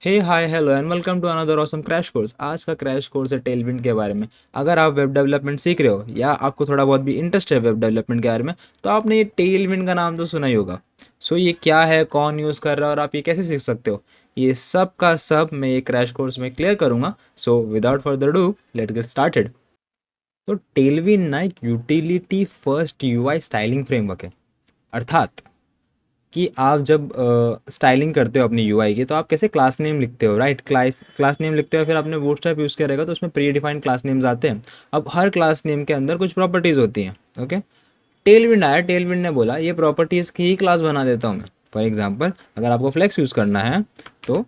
Hey hi hello and welcome to another awesome crash course. आज का crash course है Tailwind के बारे में। अगर आप वेब डेवलपमेंट सीख रहे हो या आपको थोड़ा बहुत भी इंटरेस्ट है वेब डेवलपमेंट के बारे में, तो आपने ये टेलविंड का नाम तो सुना ही होगा। सो ये क्या है, कौन यूज़ कर रहा है और आप ये कैसे सीख सकते हो, ये सब का सब मैं ये क्रैश कोर्स में क्लियर करूँगा। So without further do let get started. तो टेलविंड ना एक utility first UI styling framework है। अर्थात कि आप जब स्टाइलिंग करते हो अपनी यूआई की, तो आप कैसे क्लास नेम लिखते हो, राइट? क्लास क्लास नेम लिखते हो, फिर आपने बूटस्ट्रैप यूज़ किया रहेगा तो उसमें प्री डिफाइंड क्लास नेम्स आते हैं। अब हर क्लास नेम के अंदर कुछ प्रॉपर्टीज़ होती हैं। ओके, टेलविंड आया, टेलविंड ने बोला ये प्रॉपर्टीज़ की ही क्लास बना देता हूँ मैं। फॉर एग्जाम्पल, अगर आपको फ्लेक्स यूज़ करना है तो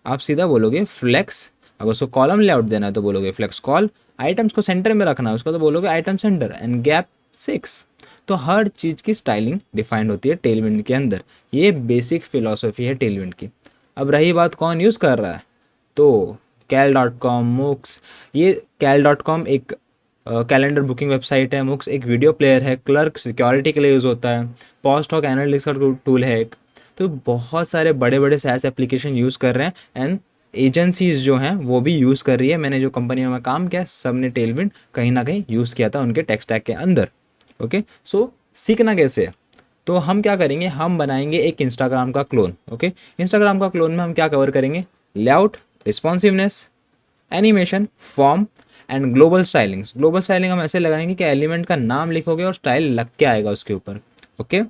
आप सीधा बोलोगे फ्लेक्स। अगर उसको कॉलम लेआउट देना है तो बोलोगे फ्लेक्स कॉल। आइटम्स को सेंटर में रखना है उसको तो बोलोगे आइटम सेंटर एंड गैप 6। तो हर चीज़ की स्टाइलिंग डिफाइंड होती है टेलविंड के अंदर। ये बेसिक फिलॉसफी है टेलविंड की। अब रही बात कौन यूज़ कर रहा है, तो कैल.com, मूक्स। ये कैल.com एक कैलेंडर बुकिंग वेबसाइट है। मूक्स एक वीडियो प्लेयर है। क्लर्क सिक्योरिटी के लिए यूज़ होता है। पॉस्ट हॉक एनालिटिक्स का टूल है एक। तो बहुत सारे बड़े बड़े SaaS एप्लीकेशन यूज़ कर रहे हैं एंड एजेंसीज जो हैं वो भी यूज़ कर रही है। मैंने जो कंपनियों में काम किया सब ने टेलविंड कहीं ना कहीं यूज़ किया था उनके टेक स्टैक के अंदर। ओके, सो सीखना कैसे है, तो हम क्या करेंगे, हम बनाएंगे एक इंस्टाग्राम का क्लोन। ओके, इंस्टाग्राम का क्लोन में हम क्या कवर करेंगे, layout, responsiveness, animation, form and global stylings. Global styling हम ऐसे लगाएंगे कि एलिमेंट का नाम लिखोगे और स्टाइल लग के आएगा उसके ऊपर। ओके,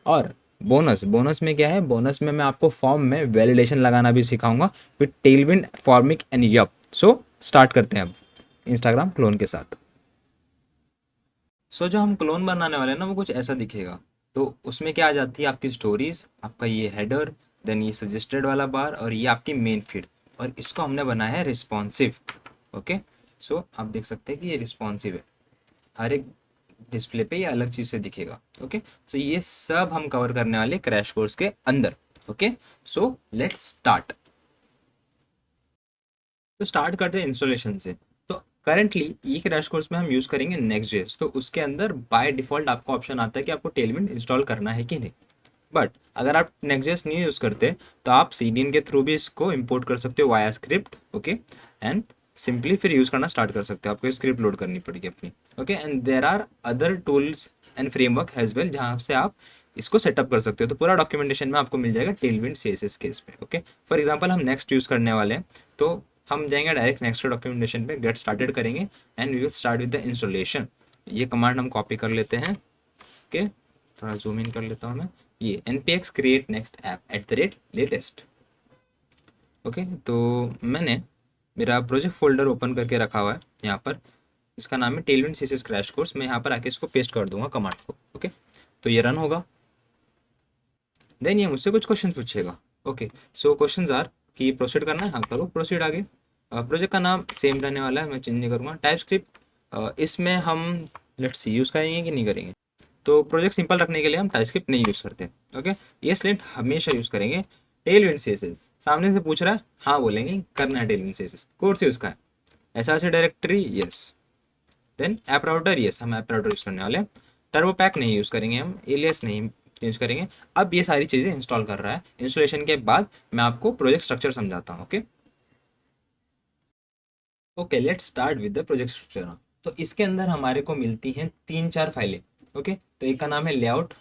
और बोनस बोनस में क्या है, बोनस में मैं आपको फॉर्म में वैलिडेशन लगाना भी सिखाऊंगा with Tailwind, Formik and Yup. So start करते हैं अब इंस्टाग्राम क्लोन के साथ। जो हम क्लोन बनाने वाले हैं ना वो कुछ ऐसा दिखेगा। तो उसमें क्या आ जाती है, आपकी स्टोरीज, आपका ये हेडर, देन ये सजेस्टेड वाला बार और ये आपकी मेन फीड। और इसको हमने बनाया है रिस्पॉन्सिव। ओके, सो आप देख सकते हैं कि ये रिस्पॉन्सिव है। हर एक डिस्प्ले पे ये अलग चीज़ से दिखेगा। ओके, सो ये सब हम कवर करने वाले क्रैश कोर्स के अंदर। Okay, so let's start. तो स्टार्ट करते हैं इंस्टॉलेशन से। तो करंटली ई क्रैश कोर्स में हम यूज़ करेंगे नेक्स्ट.जेएस। तो उसके अंदर बाय डिफ़ॉल्ट आपको ऑप्शन आता है कि आपको टेलविंड इंस्टॉल करना है कि नहीं। बट अगर आप नेक्स्ट.जेएस नहीं यूज़ करते तो आप सीडीएन के थ्रू भी इसको इंपोर्ट कर सकते हो via script. Okay, and simply फिर यूज़ करना स्टार्ट कर सकते हो। आपको स्क्रिप्ट लोड करनी पड़ेगी अपनी। Okay, and there are other tools and framework as well जहाँ से आप इसको सेटअप कर सकते हो। तो पूरा डॉक्यूमेंटेशन में आपको मिल जाएगा टेलविंड CSS केस पे। ओके, फॉर एग्जाम्पल हम नेक्स्ट यूज़ करने वाले हैं तो हम जाएंगे डायरेक्ट नेक्स्ट डॉक्यूमेंटेशन पे, गेट स्टार्टेड करेंगे and we will start with the installation. ये कमांड हम कॉपी कर लेते हैं। ओके, थोड़ा जूम इन कर लेता हूँ मैं। ये npx create next app @latest। Okay, तो मैंने मेरा प्रोजेक्ट फोल्डर ओपन करके रखा हुआ है यहाँ पर। इसका नाम है टेलविंड CSS क्रैश कोर्स। मैं यहाँ पर आके इसको पेस्ट कर दूंगा कमांड को। ओके, तो ये रन होगा। देन ये मुझसे कुछ क्वेश्चन पूछेगा। ओके, सो क्वेश्चंस आर कि प्रोसीड करना है, हाँ करो प्रोसीड आगे। प्रोजेक्ट का नाम सेम रहने वाला है, मैं चेंज नहीं करूँगा। टाइप स्क्रिप्ट इसमें हम लेट्स सी यूज़ करेंगे कि नहीं करेंगे। तो प्रोजेक्ट सिंपल रखने के लिए हम टाइप स्क्रिप्ट नहीं यूज़ करते। ओके, ये स्लेट हमेशा यूज़ करेंगे। टेलविंड CSS सामने से पूछ रहा है, हाँ बोलेंगे करना है टेलविंड CSS। कोड से उसका है ऐसा ऐसे directory, yes. Then app router, yes हम ऐप राउटर यूज़ करने वाले हैं। टर्बो पैक नहीं यूज़ करेंगे हम, एलियस नहीं यूज़ करेंगे। अब ये सारी चीज़ें इंस्टॉल कर रहा है। इंस्टॉलेशन के बाद मैं आपको प्रोजेक्ट स्ट्रक्चर समझाता हूँ। Okay okay, let's start with the project structure. तो इसके अंदर हमारे को मिलती हैं 3-4 फाइलें। ओके, तो एक का नाम है लेआउट,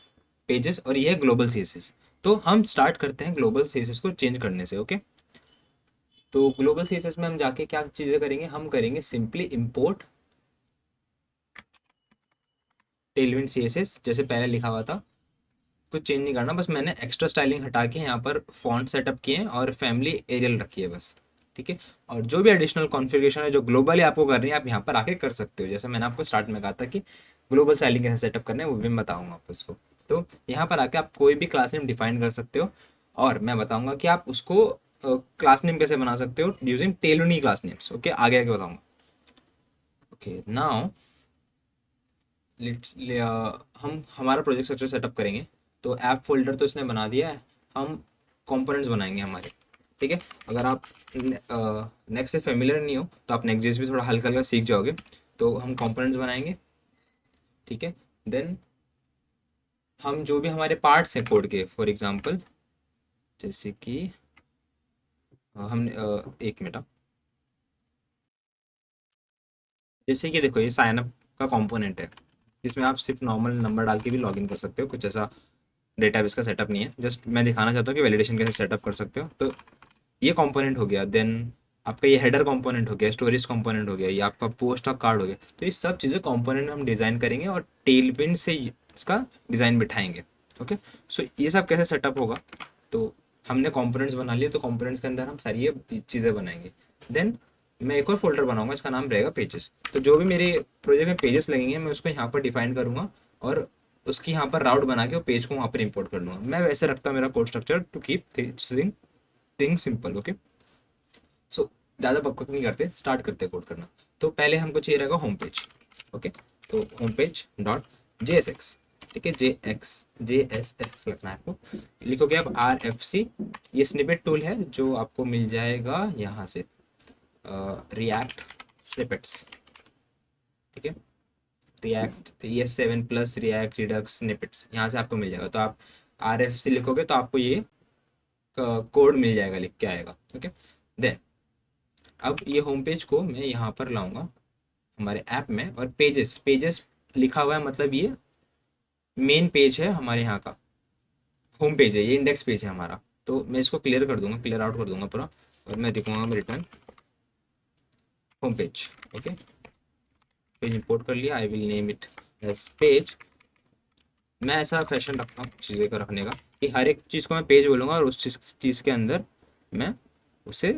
पेजेस और ये है ग्लोबल CSS। तो हम स्टार्ट करते हैं ग्लोबल CSS को चेंज करने से। ओके, तो ग्लोबल CSS में हम जाके क्या चीज़ें करेंगे, हम करेंगे सिंपली इंपोर्ट टेलविंड CSS जैसे पहले लिखा हुआ था। कुछ चेंज नहीं करना, बस मैंने एक्स्ट्रा स्टाइलिंग हटा के यहाँ पर फॉन्ट सेटअप किए हैं और फैमिली एरियल रखी है बस। ठीक है, और जो भी एडिशनल कॉन्फ़िगरेशन है जो ग्लोबली आपको करनी है आप यहाँ पर आके कर सकते हो। जैसे मैंने आपको स्टार्ट में कहा था कि ग्लोबल स्टाइलिंग कैसे सेटअप करना है वो भी मैं बताऊँगा आपको इसको। तो यहाँ पर आके आप कोई भी क्लास नेम डिफाइन कर सकते हो और मैं बताऊँगा कि आप उसको क्लास नेम कैसे बना सकते हो यूजिंग टेलुनी क्लास नेम्स। ओके, आगे आगे बताऊँगा। ओके, नाउ लेट्स हम हमारा प्रोजेक्ट स्ट्रक्चर सेटअप करेंगे। तो ऐप फोल्डर तो इसने बना दिया है, हम कंपोनेंट्स बनाएंगे हमारे। ठीक है, अगर आप नेक्स्ट से फेमिलियर नहीं हो तो आप नेक्स्ट भी थोड़ा हल्का हल्का सीख जाओगे। तो हम कंपोनेंट्स बनाएंगे। ठीक है, देन हम जो भी हमारे पार्ट्स हैं कोड के, फॉर एग्जांपल जैसे कि हमने एक मिनट, जैसे कि देखो ये साइन अप का कंपोनेंट है, इसमें आप सिर्फ नॉर्मल नंबर डाल के भी लॉगिन कर सकते हो, कुछ ऐसा डेटाबेस का सेटअप नहीं है, जस्ट मैं दिखाना चाहता हूँ कि वैलिडेशन कैसे सेटअप कर सकते हो। तो ये कंपोनेंट हो गया, देन आपका ये हेडर कंपोनेंट हो गया, स्टोरेज कंपोनेंट हो गया, ये आपका पोस्ट का कार्ड हो गया। तो ये सब चीज़ें कंपोनेंट हम डिज़ाइन करेंगे और टेलविंड से इसका डिज़ाइन बिठाएंगे। ओके, सो ये सब कैसे सेटअप होगा, तो हमने कंपोनेंट्स बना लिए, तो कंपोनेंट्स के अंदर हम सारी ये चीज़ें बनाएंगे। देन मैं एक और फोल्डर बनाऊंगा, इसका नाम रहेगा पेजेस। तो जो भी मेरे प्रोजेक्ट में पेजेस लगेंगे मैं उसको यहाँ पर डिफाइन करूँगा और उसकी यहाँ पर राउट बना के वो पेज को वहाँ पर इंपोर्ट कर लूँगा। मैं वैसे रखता हूँ मेरा code structure to keep thing simple. Okay, so ज़्यादा बकबक नहीं करते, स्टार्ट करते कोड करना। तो पहले हमको चाहिए रहेगा होम पेज। ओके, तो home page dot J S x, ठीक है, जे एस एक्स लिखना है आपको। लिखोगे आप आर एफ सी, ये स्निपेट टूल है जो आपको मिल जाएगा यहाँ से, रिएक्ट स्निपेट्स, ठीक है, react ES7 plus react Redux snippets, यहाँ से आपको मिल जाएगा। तो आप आर एफ सी लिखोगे तो आपको ये कोड मिल जाएगा, लिख के आएगा। ओके, देन अब ये होम पेज को मैं यहाँ पर लाऊंगा हमारे ऐप में, और पेजेस पेजेस लिखा हुआ है, मतलब ये मेन पेज है हमारे यहाँ का, होम पेज है, ये इंडेक्स पेज है हमारा। तो मैं इसको क्लियर कर दूंगा, क्लियर आउट कर दूंगा पूरा, और मैं लिखूंगा return home page. Okay, page import कर लिया, I will name it as page. मैं ऐसा फैशन रखता हूँ चीज़ें का रखने का कि हर एक चीज़ को मैं पेज बोलूँगा और उस चीज़ के अंदर मैं उसे,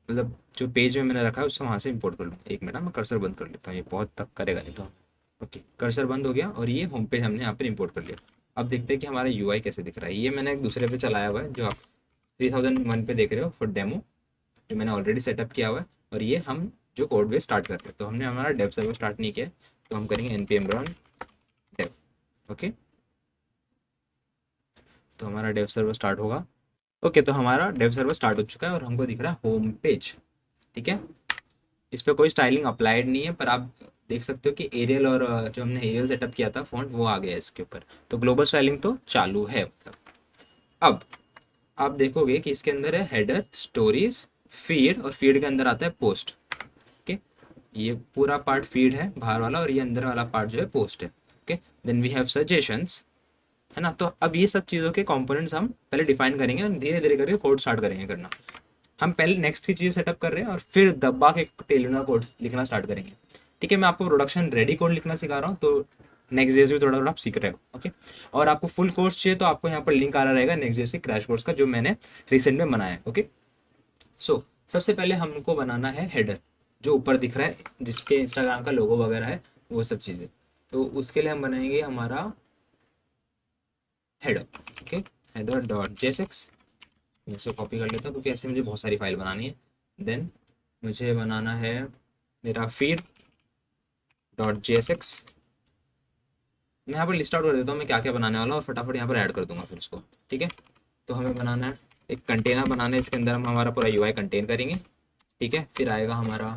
मतलब जो पेज में मैंने रखा है उससे वहाँ से इंपोर्ट कर लूँगा। एक मिनट मैं कर्सर बंद कर लेता हूँ, ये बहुत तक करेगा नहीं तो। ओके, कर्सर बंद हो गया और ये होम पेज हमने यहाँ पर इंपोर्ट कर लिया। अब देखते हैं कि हमारा यूआई कैसे दिख रहा है। ये मैंने एक दूसरे पे चलाया हुआ है, जो आप 3001 पे देख रहे हो फॉर डेमो, जो मैंने ऑलरेडी सेटअप किया हुआ है। और ये हम जो कोड बेस स्टार्ट करते हैं, तो हमने हमारा डेव सर्वर स्टार्ट नहीं किया है, तो हम करेंगे npm run dev। ओके, तो हमारा डेव सर्वर स्टार्ट होगा। ओके, तो हमारा डेव सर्वर स्टार्ट हो चुका है और हमको दिख रहा है होम पेज, ठीक है। इस पर कोई स्टाइलिंग अप्लाइड नहीं है, पर आप देख सकते हो कि एरियल और जो हमने एरियल सेटअप किया था फॉन्ट वो आ गया है इसके ऊपर। तो ग्लोबल स्टाइलिंग तो चालू है मतलब। अब आप देखोगे कि इसके अंदर है हेडर, स्टोरीज, फीड, और फीड के अंदर आता है पोस्ट। ओके, ये पूरा पार्ट फीड है बाहर वाला, और ये अंदर वाला पार्ट जो है पोस्ट है। Okay, then we have suggestions, है ना। तो अब ये सब चीज़ों के कंपोनेंट्स हम पहले डिफाइन करेंगे और धीरे धीरे करके कोड स्टार्ट करेंगे करना। हम पहले नेक्स्ट की चीज़ सेटअप कर रहे हैं और फिर दबा के टेलर का कोड लिखना स्टार्ट करेंगे। ठीक है, मैं आपको प्रोडक्शन रेडी कोड लिखना सिखा रहा हूँ, तो नेक्स्ट जेस भी थोड़ा थोड़ा आप सीख रहे हो। ओके, और आपको फुल कोर्स चाहिए तो आपको यहाँ पर लिंक आ रहा रहेगा नेक्स्ट जेस क्रैश कोर्स का, जो मैंने रिसेंट में बनाया है। ओके, सो सबसे पहले हमको बनाना है हेडर, जो ऊपर दिख रहा है जिसपे इंस्टाग्राम का लोगो वगैरह है, वो सब चीज़ें। तो उसके लिए हम बनाएंगे हमारा header. Okay, header dot JSX, मैं इसको कॉपी कर लेता हूँ क्योंकि ऐसे मुझे बहुत सारी फाइल बनानी है। देन मुझे बनाना है मेरा फीड डॉट जेएसएक्स। मैं यहाँ पर लिस्ट आउट कर देता हूँ मैं क्या क्या बनाने वाला हूँ, और फटाफट यहाँ पर ऐड कर दूंगा फिर उसको। ठीक है, तो हमें बनाना है एक कंटेनर बनाना है, इसके अंदर हम हमारा पूरा यूआई कंटेन करेंगे। ठीक है, फिर आएगा हमारा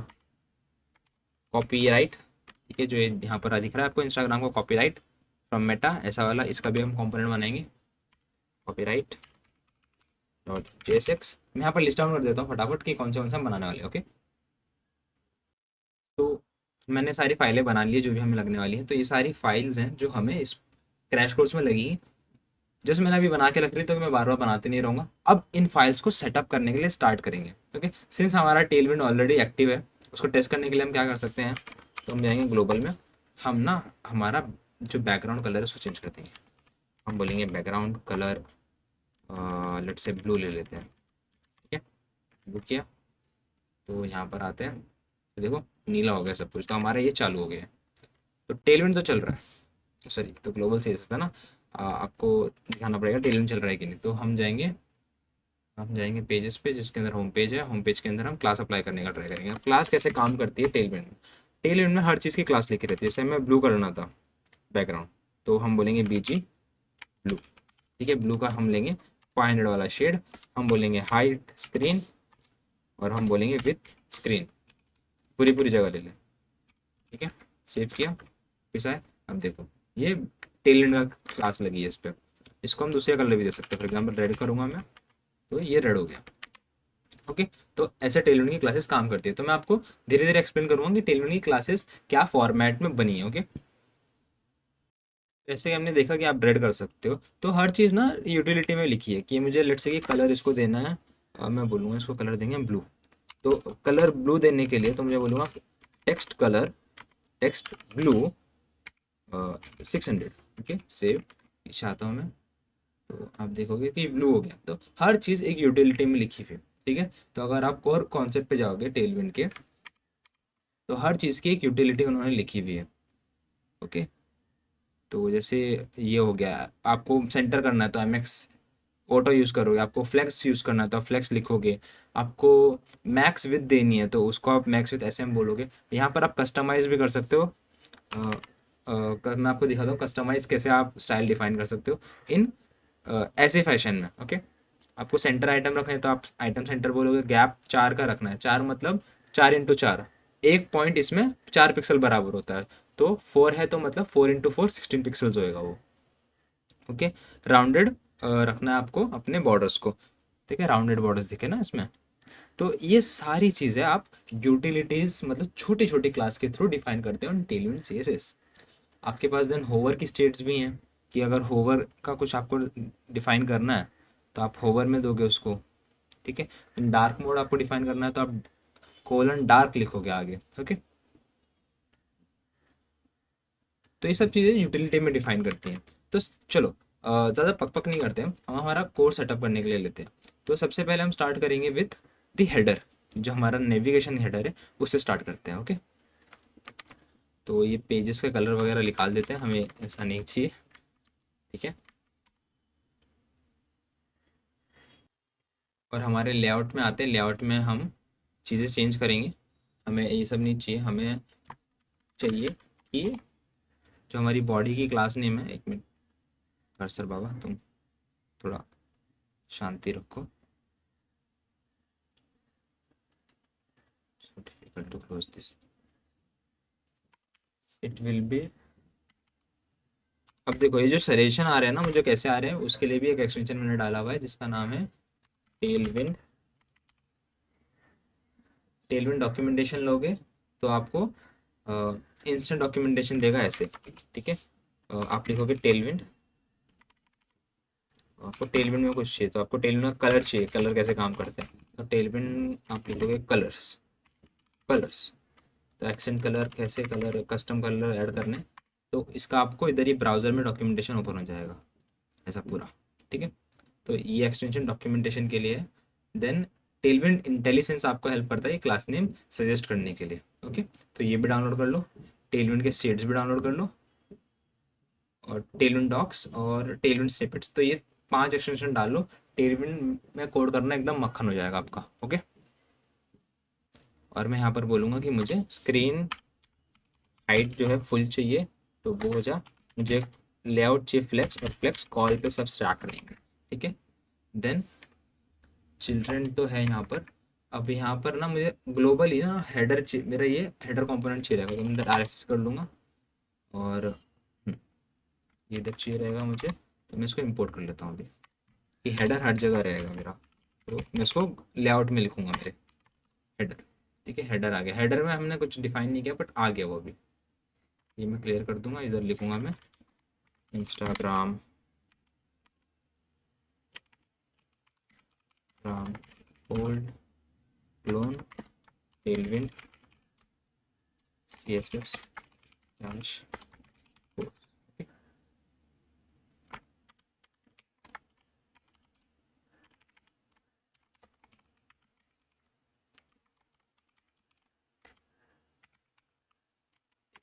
कॉपीराइट, ठीक है, जो ये यहाँ पर दिख रहा है आपको इंस्टाग्राम को, कॉपीराइट फ्रॉम मेटा, ऐसा वाला, इसका भी हम कंपोनेंट बनाएंगे, कॉपीराइट डॉट जेएसएक्स। मैं यहाँ पर लिस्ट डाउन कर देता हूँ फटाफट कि कौन से हम बनाने वाले हैं। ओके, तो मैंने सारी फाइलें बना ली है जो भी हमें लगने वाली हैं। तो ये सारी फाइल्स हैं जो हमें इस क्रैश कोर्स में लगी, जैसे मैंने अभी बना के रख ली, तो मैं बार बार बनाते नहीं रहूँगा। अब इन फाइल्स को सेटअप करने के लिए स्टार्ट करेंगे। ओके, सिंस हमारा टेलविंड ऑलरेडी एक्टिव है, उसको टेस्ट करने के लिए हम क्या कर सकते हैं, तो हम जाएंगे ग्लोबल में, हम ना हमारा जो बैकग्राउंड कलर है उसको चेंज कर देंगे। हम बोलेंगे बैकग्राउंड कलर लेट से ब्लू ले लेते हैं। ठीक है, ब्लू किया, तो यहाँ पर आते हैं, तो देखो नीला हो गया सब कुछ, तो हमारा ये चालू हो गया है। तो टेलविंड तो चल रहा है, सॉरी, तो ग्लोबल से था ना, आपको दिखाना पड़ेगा टेलविंड चल रहा है कि नहीं। तो हम जाएंगे पेजेस पे, जिसके अंदर होम पेज है। होम पेज के अंदर हम क्लास अप्लाई करने का ट्राई करेंगे। क्लास कैसे काम करती है टेलविंड में, टेलविंड में हर चीज़ की क्लास लिखी रहती है। जैसे हमें ब्लू करना था बैकग्राउंड, तो हम बोलेंगे BG ब्लू। ठीक है, ब्लू का हम लेंगे 500 वाला शेड, हम बोलेंगे हाइट स्क्रीन, और हम बोलेंगे विथ स्क्रीन, पूरी पूरी जगह ले लें। ठीक है, सेव किया, फिर आए, अब देखो ये टेलविंड का क्लास लगी है इस पर। इसको हम दूसरे कलर भी दे सकते हैं, फॉर एग्जाम्पल रेड करूँगा मैं, तो ये रेड हो गया। ओके। तो ऐसे टेलविंड की क्लासेस काम करती है। तो मैं आपको धीरे धीरे एक्सप्लेन करूंगा कि टेलविंड की क्लासेस क्या फॉर्मेट में बनी है। ओके, जैसे कि हमने देखा कि आप ब्रेड कर सकते हो, तो हर चीज़ ना यूटिलिटी में लिखी है कि मुझे लेट्स से कि कलर इसको देना है। मैं बोलूँगा इसको कलर देंगे ब्लू। तो कलर ब्लू देने के लिए तो मुझे बोलूँगा text colour text blue 600। Okay, save चाहता हूँ मैं। तो आप देखोगे कि ब्लू हो गया। तो हर चीज़ एक यूटिलिटी में लिखी हुई है, ठीक है। तो अगर आप कोर कॉन्सेप्ट पे जाओगे टेलविंड के, तो हर चीज़ की एक यूटिलिटी उन्होंने लिखी हुई है। ओके, तो जैसे ये हो गया, आपको सेंटर करना है तो एम एक्स ऑटो यूज़ करोगे, आपको फ्लेक्स यूज़ करना है तो आप फ्लेक्स लिखोगे, आपको मैक्स विथ देनी है तो उसको आप मैक्स विथ एस एम बोलोगे। यहाँ पर आप कस्टमाइज़ भी कर सकते हो। मैं आपको दिखाता हूँ कस्टमाइज़ कैसे आप स्टाइल डिफाइन कर सकते हो इन ऐसे फैशन में। ओके, आपको सेंटर आइटम रखना है तो आप आइटम सेंटर बोलोगे। गैप 4 का रखना है, 4 मतलब 4 इंटू 4, एक पॉइंट इसमें 4 पिक्सल बराबर होता है। तो 4 है तो मतलब 4 इंटू 4 16 पिक्सल्स होएगा वो। ओके, राउंडेड रखना है आपको अपने बॉर्डर्स को, ठीक है, राउंडेड बॉर्डर्स दिखे ना इसमें। तो ये सारी चीज़ें आप यूटिलिटीज़ मतलब छोटी छोटी क्लास के थ्रू डिफाइन करते हो टेलविंड सीएसएस। आपके पास देन होवर की स्टेट्स भी हैं कि अगर होवर का कुछ आपको डिफाइन करना है तो आप होवर में दोगे उसको, ठीक है। डार्क मोड आपको डिफाइन करना है तो आप कोलन डार्क लिखोगे आगे। ओके, तो ये सब चीज़ें यूटिलिटी में डिफाइन करती हैं। तो चलो ज़्यादा पक नहीं करते हम हमारा कोड सेटअप करने के लिए लेते हैं। तो सबसे पहले हम स्टार्ट करेंगे विथ द हेडर, जो हमारा नेविगेशन हेडर है उससे स्टार्ट करते हैं। ओके, तो ये पेजेस का कलर वगैरह निकाल देते हैं, हमें ऐसा नहीं चाहिए, ठीक है। और हमारे लेआउट में आते हैं, लेआउट में हम चीज़ें चेंज करेंगे। हमें ये सब नहीं चाहिए, हमें चाहिए कि जो हमारी बॉडी की क्लास नेम है, एक मिनट कर्सर बाबा तुम थोड़ा शांति रखो। So difficult to close this. It will be, अब देखो ये जो सजेशन आ रहे हैं ना मुझे कैसे आ रहे हैं, उसके लिए भी एक एक्सटेंशन मैंने डाला हुआ है जिसका नाम है टेलविंड। टेलविंड डॉक्यूमेंटेशन लोगे तो आपको इंस्टेंट डॉक्यूमेंटेशन देगा ऐसे, ठीक है। आप लिखोगे टेलविंड, आपको टेलविंड में कुछ चाहिए तो आपको टेलविंड का कलर चाहिए, कलर कैसे काम करते हैं। तो टेलविंड आप लिखोगे कलर्स, कलर्स। तो एक्सेंट कलर कैसे, कलर कस्टम कलर ऐड करने, तो इसका आपको इधर ही ब्राउज़र में डॉक्यूमेंटेशन ओपन हो जाएगा ऐसा पूरा, ठीक है। तो ये एक्सटेंशन डॉक्यूमेंटेशन के लिए है। देन टेलविंड इंटेलिजेंस आपको हेल्प करता है ये क्लास नेम सजेस्ट करने के लिए। ओके, तो ये भी डाउनलोड कर लो, टेलविंड के स्टेट्स भी डाउनलोड कर लो, और टेलविंड डॉक्स और टेलविंड स्निपेट्स, तो ये 5 एक्सटेंशन डाल लो। टेलविंड में कोड करना एकदम मक्खन हो जाएगा आपका। ओके, और मैं यहाँ पर बोलूँगा कि मुझे स्क्रीन हाइट जो है फुल चाहिए, तो वो हो जा। मुझे लेआउट चाहिए फ्लेक्स, और फ्लेक्स कॉल पे सब स्टार्ट करेंगे, ठीक है। देन चिल्ड्रन तो है यहाँ पर। अब यहाँ पर ना मुझे ग्लोबली ना हेडर चाहिए, मेरा ये हेडर कंपोनेंट चाहिए रहेगा, तो मैं इधर RFS कर लूँगा। और ये इधर चाहिए रहेगा मुझे, तो मैं इसको इंपोर्ट कर लेता हूँ अभी। ये हेडर हर जगह रहेगा मेरा, तो मैं इसको लेआउट में लिखूँगा मेरे हेडर, ठीक है। हेडर आ गया, हेडर में हमने कुछ डिफाइन नहीं किया बट आ गया वो भी। ये मैं क्लियर कर दूंगा, इधर लिखूँगा मैं Instagram old clone Tailwind CSS dash course. ठीक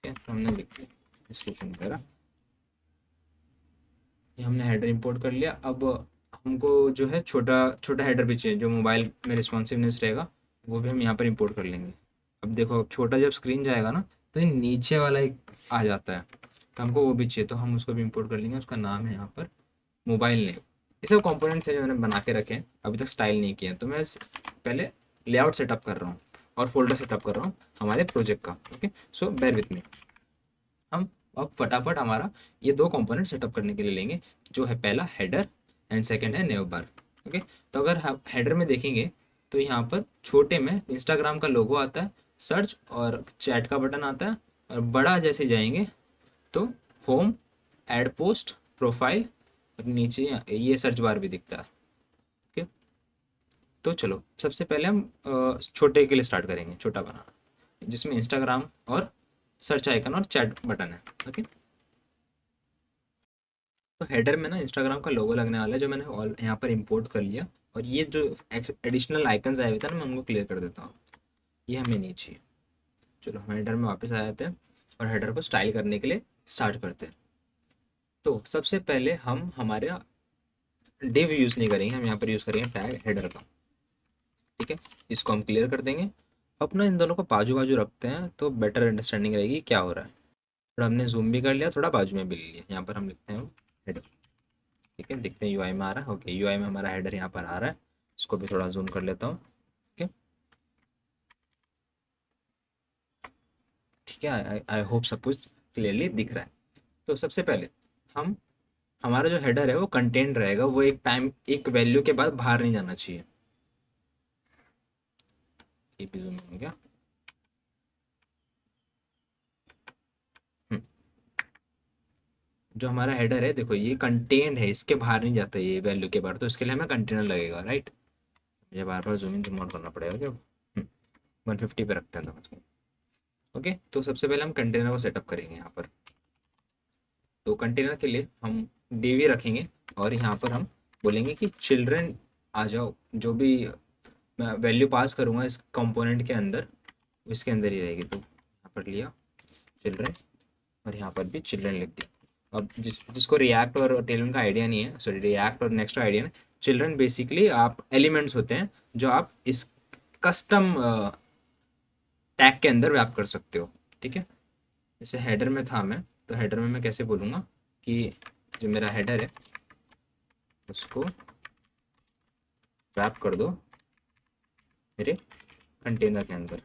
है, हमने लिख लिया, इसको करा, ये हमने हेडर इंपोर्ट कर लिया। अब हमको जो है छोटा छोटा हेडर भी चाहिए जो मोबाइल में रिस्पॉन्सिवनेस रहेगा, वो भी हम यहाँ पर इंपोर्ट कर लेंगे। अब देखो, अब छोटा जब स्क्रीन जाएगा ना तो ये नीचे वाला एक आ जाता है, तो हमको वो भी चाहिए, तो हम उसको भी इंपोर्ट कर लेंगे। उसका नाम है यहाँ पर मोबाइल नेम। ये सब कंपोनेंट्स हैं जो मैंने बना के रखे हैं, अभी तक स्टाइल नहीं किया, तो मैं पहले लेआउट सेटअप कर रहा हूँ और फोल्डर सेटअप कर रहा हूँ हमारे प्रोजेक्ट का। Okay, so bear with me. हम अब फटाफट हमारा ये दो कंपोनेंट सेटअप करने के लिए लेंगे, जो है पहला हेडर एंड सेकंड है नेव बार। ओके, तो अगर हम हेडर में देखेंगे तो यहाँ पर छोटे में इंस्टाग्राम का लोगो आता है, सर्च और चैट का बटन आता है, और बड़ा जैसे जाएंगे तो होम, ऐड पोस्ट, प्रोफाइल, और नीचे ये सर्च बार भी दिखता है। ओके, तो चलो सबसे पहले हम छोटे के लिए स्टार्ट करेंगे, छोटा बनाना, जिसमें इंस्टाग्राम और सर्च आइकन और चैट बटन है। ओके, तो हेडर में ना इंस्टाग्राम का लोगो लगने वाला है, जो मैंने ऑल यहाँ पर इंपोर्ट कर लिया। और ये जो एडिशनल आइकन्स आए हुए थे ना, मैं उनको क्लियर कर देता हूँ, ये हमें नहीं चाहिए। चलो हम हेडर में वापस आ जाते हैं और हेडर को स्टाइल करने के लिए स्टार्ट करते हैं। तो सबसे पहले हम हमारे डिव यूज़ नहीं करेंगे, हम यहाँ पर यूज़ करेंगे टैग हेडर का। ठीक है, इसको हम क्लियर कर देंगे। अपना इन दोनों को बाजू बाजू रखते हैं तो बेटर अंडरस्टैंडिंग रहेगी क्या हो रहा है। थोड़ा हमने जूम भी कर लिया, थोड़ा बाजू में भी ले लिया। यहाँ पर हम लिखते हैं हेडर। ठीक है, देखते हैं यूआई में आ रहा है। ओके, यूआई में हमारा हेडर यहाँ पर आ रहा है। इसको भी थोड़ा जूम कर लेता हूँ। ठीक है, ठीक है, आई होप सब कुछ क्लियरली दिख रहा है। तो सबसे पहले हम हमारा जो हेडर है वो कंटेंट रहेगा, वो एक टाइम एक वैल्यू के बाद बाहर नहीं जाना चाहिए। ये भी जूम हो गया। हम्म, जो हमारा हेडर है देखो, ये कंटेंट है, इसके बाहर नहीं जाता ये वैल्यू के बाहर, तो इसके लिए हमें कंटेनर लगेगा, राइट। मुझे बार बार जूम इन जूम आउट करना पड़ेगा क्या। 150 पे रखते हैं तो इसको। ओके, तो सबसे पहले हम कंटेनर को सेटअप करेंगे यहाँ पर। तो कंटेनर के लिए हम डीवी रखेंगे और यहाँ पर हम बोलेंगे कि चिल्ड्रन आ जाओ। जो भी मैं वैल्यू पास करूँगा इस कंपोनेंट के अंदर, इसके अंदर ही रहेगी। तो यहाँ पर लिया चिल्ड्रन और यहाँ पर भी चिल्ड्रन लिख दिया। अब जिसको रिएक्ट और टेलमेंट का आइडिया नहीं है, सॉरी रिएक्ट और नेक्स्ट का आइडिया नहीं, चिल्ड्रन बेसिकली आप एलिमेंट्स होते हैं जो आप इस कस्टम टैग के अंदर व्रैप कर सकते हो। ठीक है, जैसे हेडर में था मैं, तो हेडर में मैं कैसे बोलूँगा कि जो मेरा हेडर है उसको रैप कर दो मेरे कंटेनर के अंदर।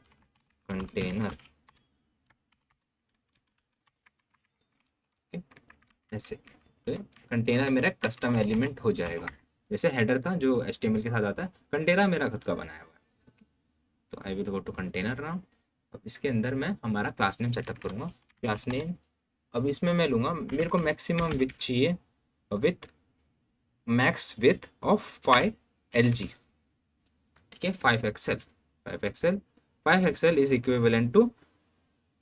कंटेनर ऐसे, तो कंटेनर मेरा कस्टम एलिमेंट हो जाएगा। जैसे हेडर था जो HTML के साथ आता है, कंटेनर मेरा खुद का बनाया हुआ है। तो I will go to container now. अब इसके अंदर मैं हमारा क्लास नेम सेटअप करूँगा। क्लास नेम, अब इसमें मैं लूँगा, मेरे को मैक्सिमम विथ चाहिए, width max width of 5 LG। ठीक है, 5 XL। 5 XL, 5 XL is equivalent to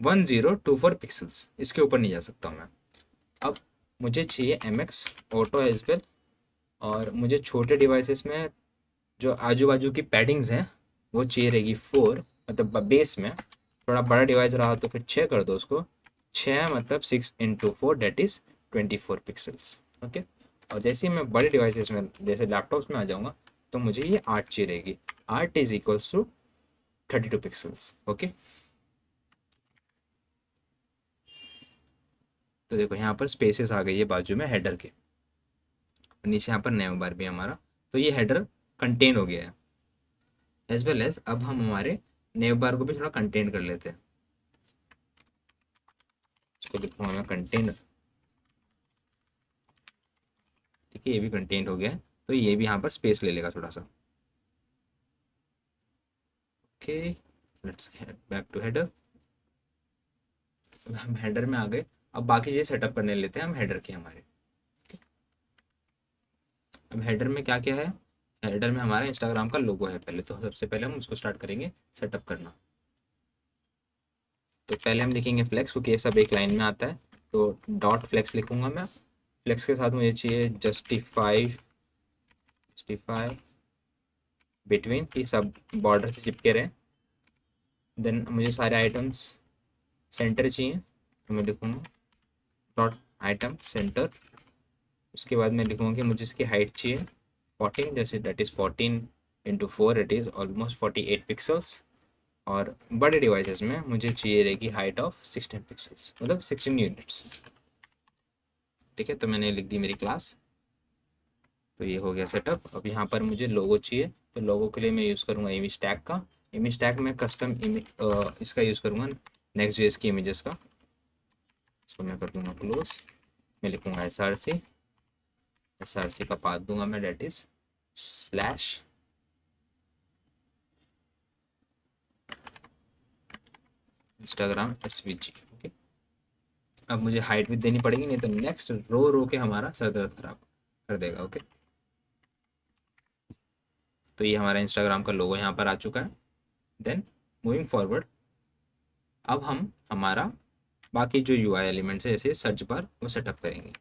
1024 pixels. इसके ऊपर नहीं जा सकता मैं। अब मुझे चाहिए MX ऑटो एज वेल, और मुझे छोटे डिवाइसेस में जो आजू बाजू की पैडिंग्स हैं वो चाहिए रहेगी 4, मतलब बेस में। थोड़ा बड़ा डिवाइस रहा तो फिर 6 कर दो उसको। 6 मतलब 6 × 4 डेट इज़ 24 पिक्सल्स। ओके, और जैसे ही मैं बड़े डिवाइसेस में जैसे लैपटॉप्स में आ जाऊँगा तो मुझे ये 8 चाहिए रहेगी। 8 is equals to 32 pixels. Okay, तो देखो यहाँ पर स्पेसेस आ गई है बाजू में हेडर के, और नीचे यहाँ पर नेम बार भी हमारा। तो ये हेडर कंटेन हो गया है। एज वेल एज अब हम हमारे नेम बार को भी थोड़ा कंटेन कर लेते हैं। इसको लिखूंगा मैं कंटेनर। ठीक है, ये भी कंटेंट हो गया है, तो ये भी यहाँ पर स्पेस ले लेगा थोड़ा सा। Okay, let's head back to header. हम हेडर में आ गए। अब बाकी चीज़ें सेटअप करने लेते हैं हम हेडर के हमारे। अब हेडर में क्या क्या है, हेडर में हमारा इंस्टाग्राम का लोगो है पहले, तो सबसे पहले हम उसको स्टार्ट करेंगे सेटअप करना। तो पहले हम लिखेंगे फ्लेक्स, क्योंकि ये सब एक लाइन में आता है। तो डॉट फ्लेक्स लिखूंगा मैं। फ्लेक्स के साथ मुझे चाहिए जस्टिफाई, जस्टिफाई बिटवीन, कि सब बॉर्डर से चिपके रहे। देन मुझे सारे आइटम्स सेंटर चाहिए, तो मैं लिखूँगा डॉट आइटम सेंटर। उसके बाद मैं लिखूँगा कि मुझे इसकी हाइट चाहिए 14, जैसे that is 14 × 4, it is almost 48 pixels. और बड़े डिवाइसेस में मुझे चाहिए रहेगी हाइट ऑफ 16 पिक्सल्स, मतलब 16 यूनिट्स। ठीक है, तो मैंने लिख दी मेरी क्लास। तो ये हो गया सेटअप। अब यहाँ पर मुझे लोगो चाहिए, तो लोगो के लिए मैं यूज़ करूँगा इमेज टैग का। इमेज टैग में कस्टम इसका यूज़ करूँगा, नेक्स्ट.js की इमेजेस का। इसको मैं कर दूँगा क्लोज। मैं लिखूँगा SRC का पाथ दूंगा मैं, that is slash Instagram SVG। Okay, अब मुझे हाइट भी देनी पड़ेगी, नहीं तो नेक्स्ट रो रो के हमारा सर दर्द खराब कर देगा। ओके, तो ये हमारा इंस्टाग्राम का लोगो यहाँ पर आ चुका है। देन मूविंग फॉरवर्ड, अब हम हमारा बाकी जो UI एलिमेंट्स है जैसे सर्च बार वो सेटअप करेंगे।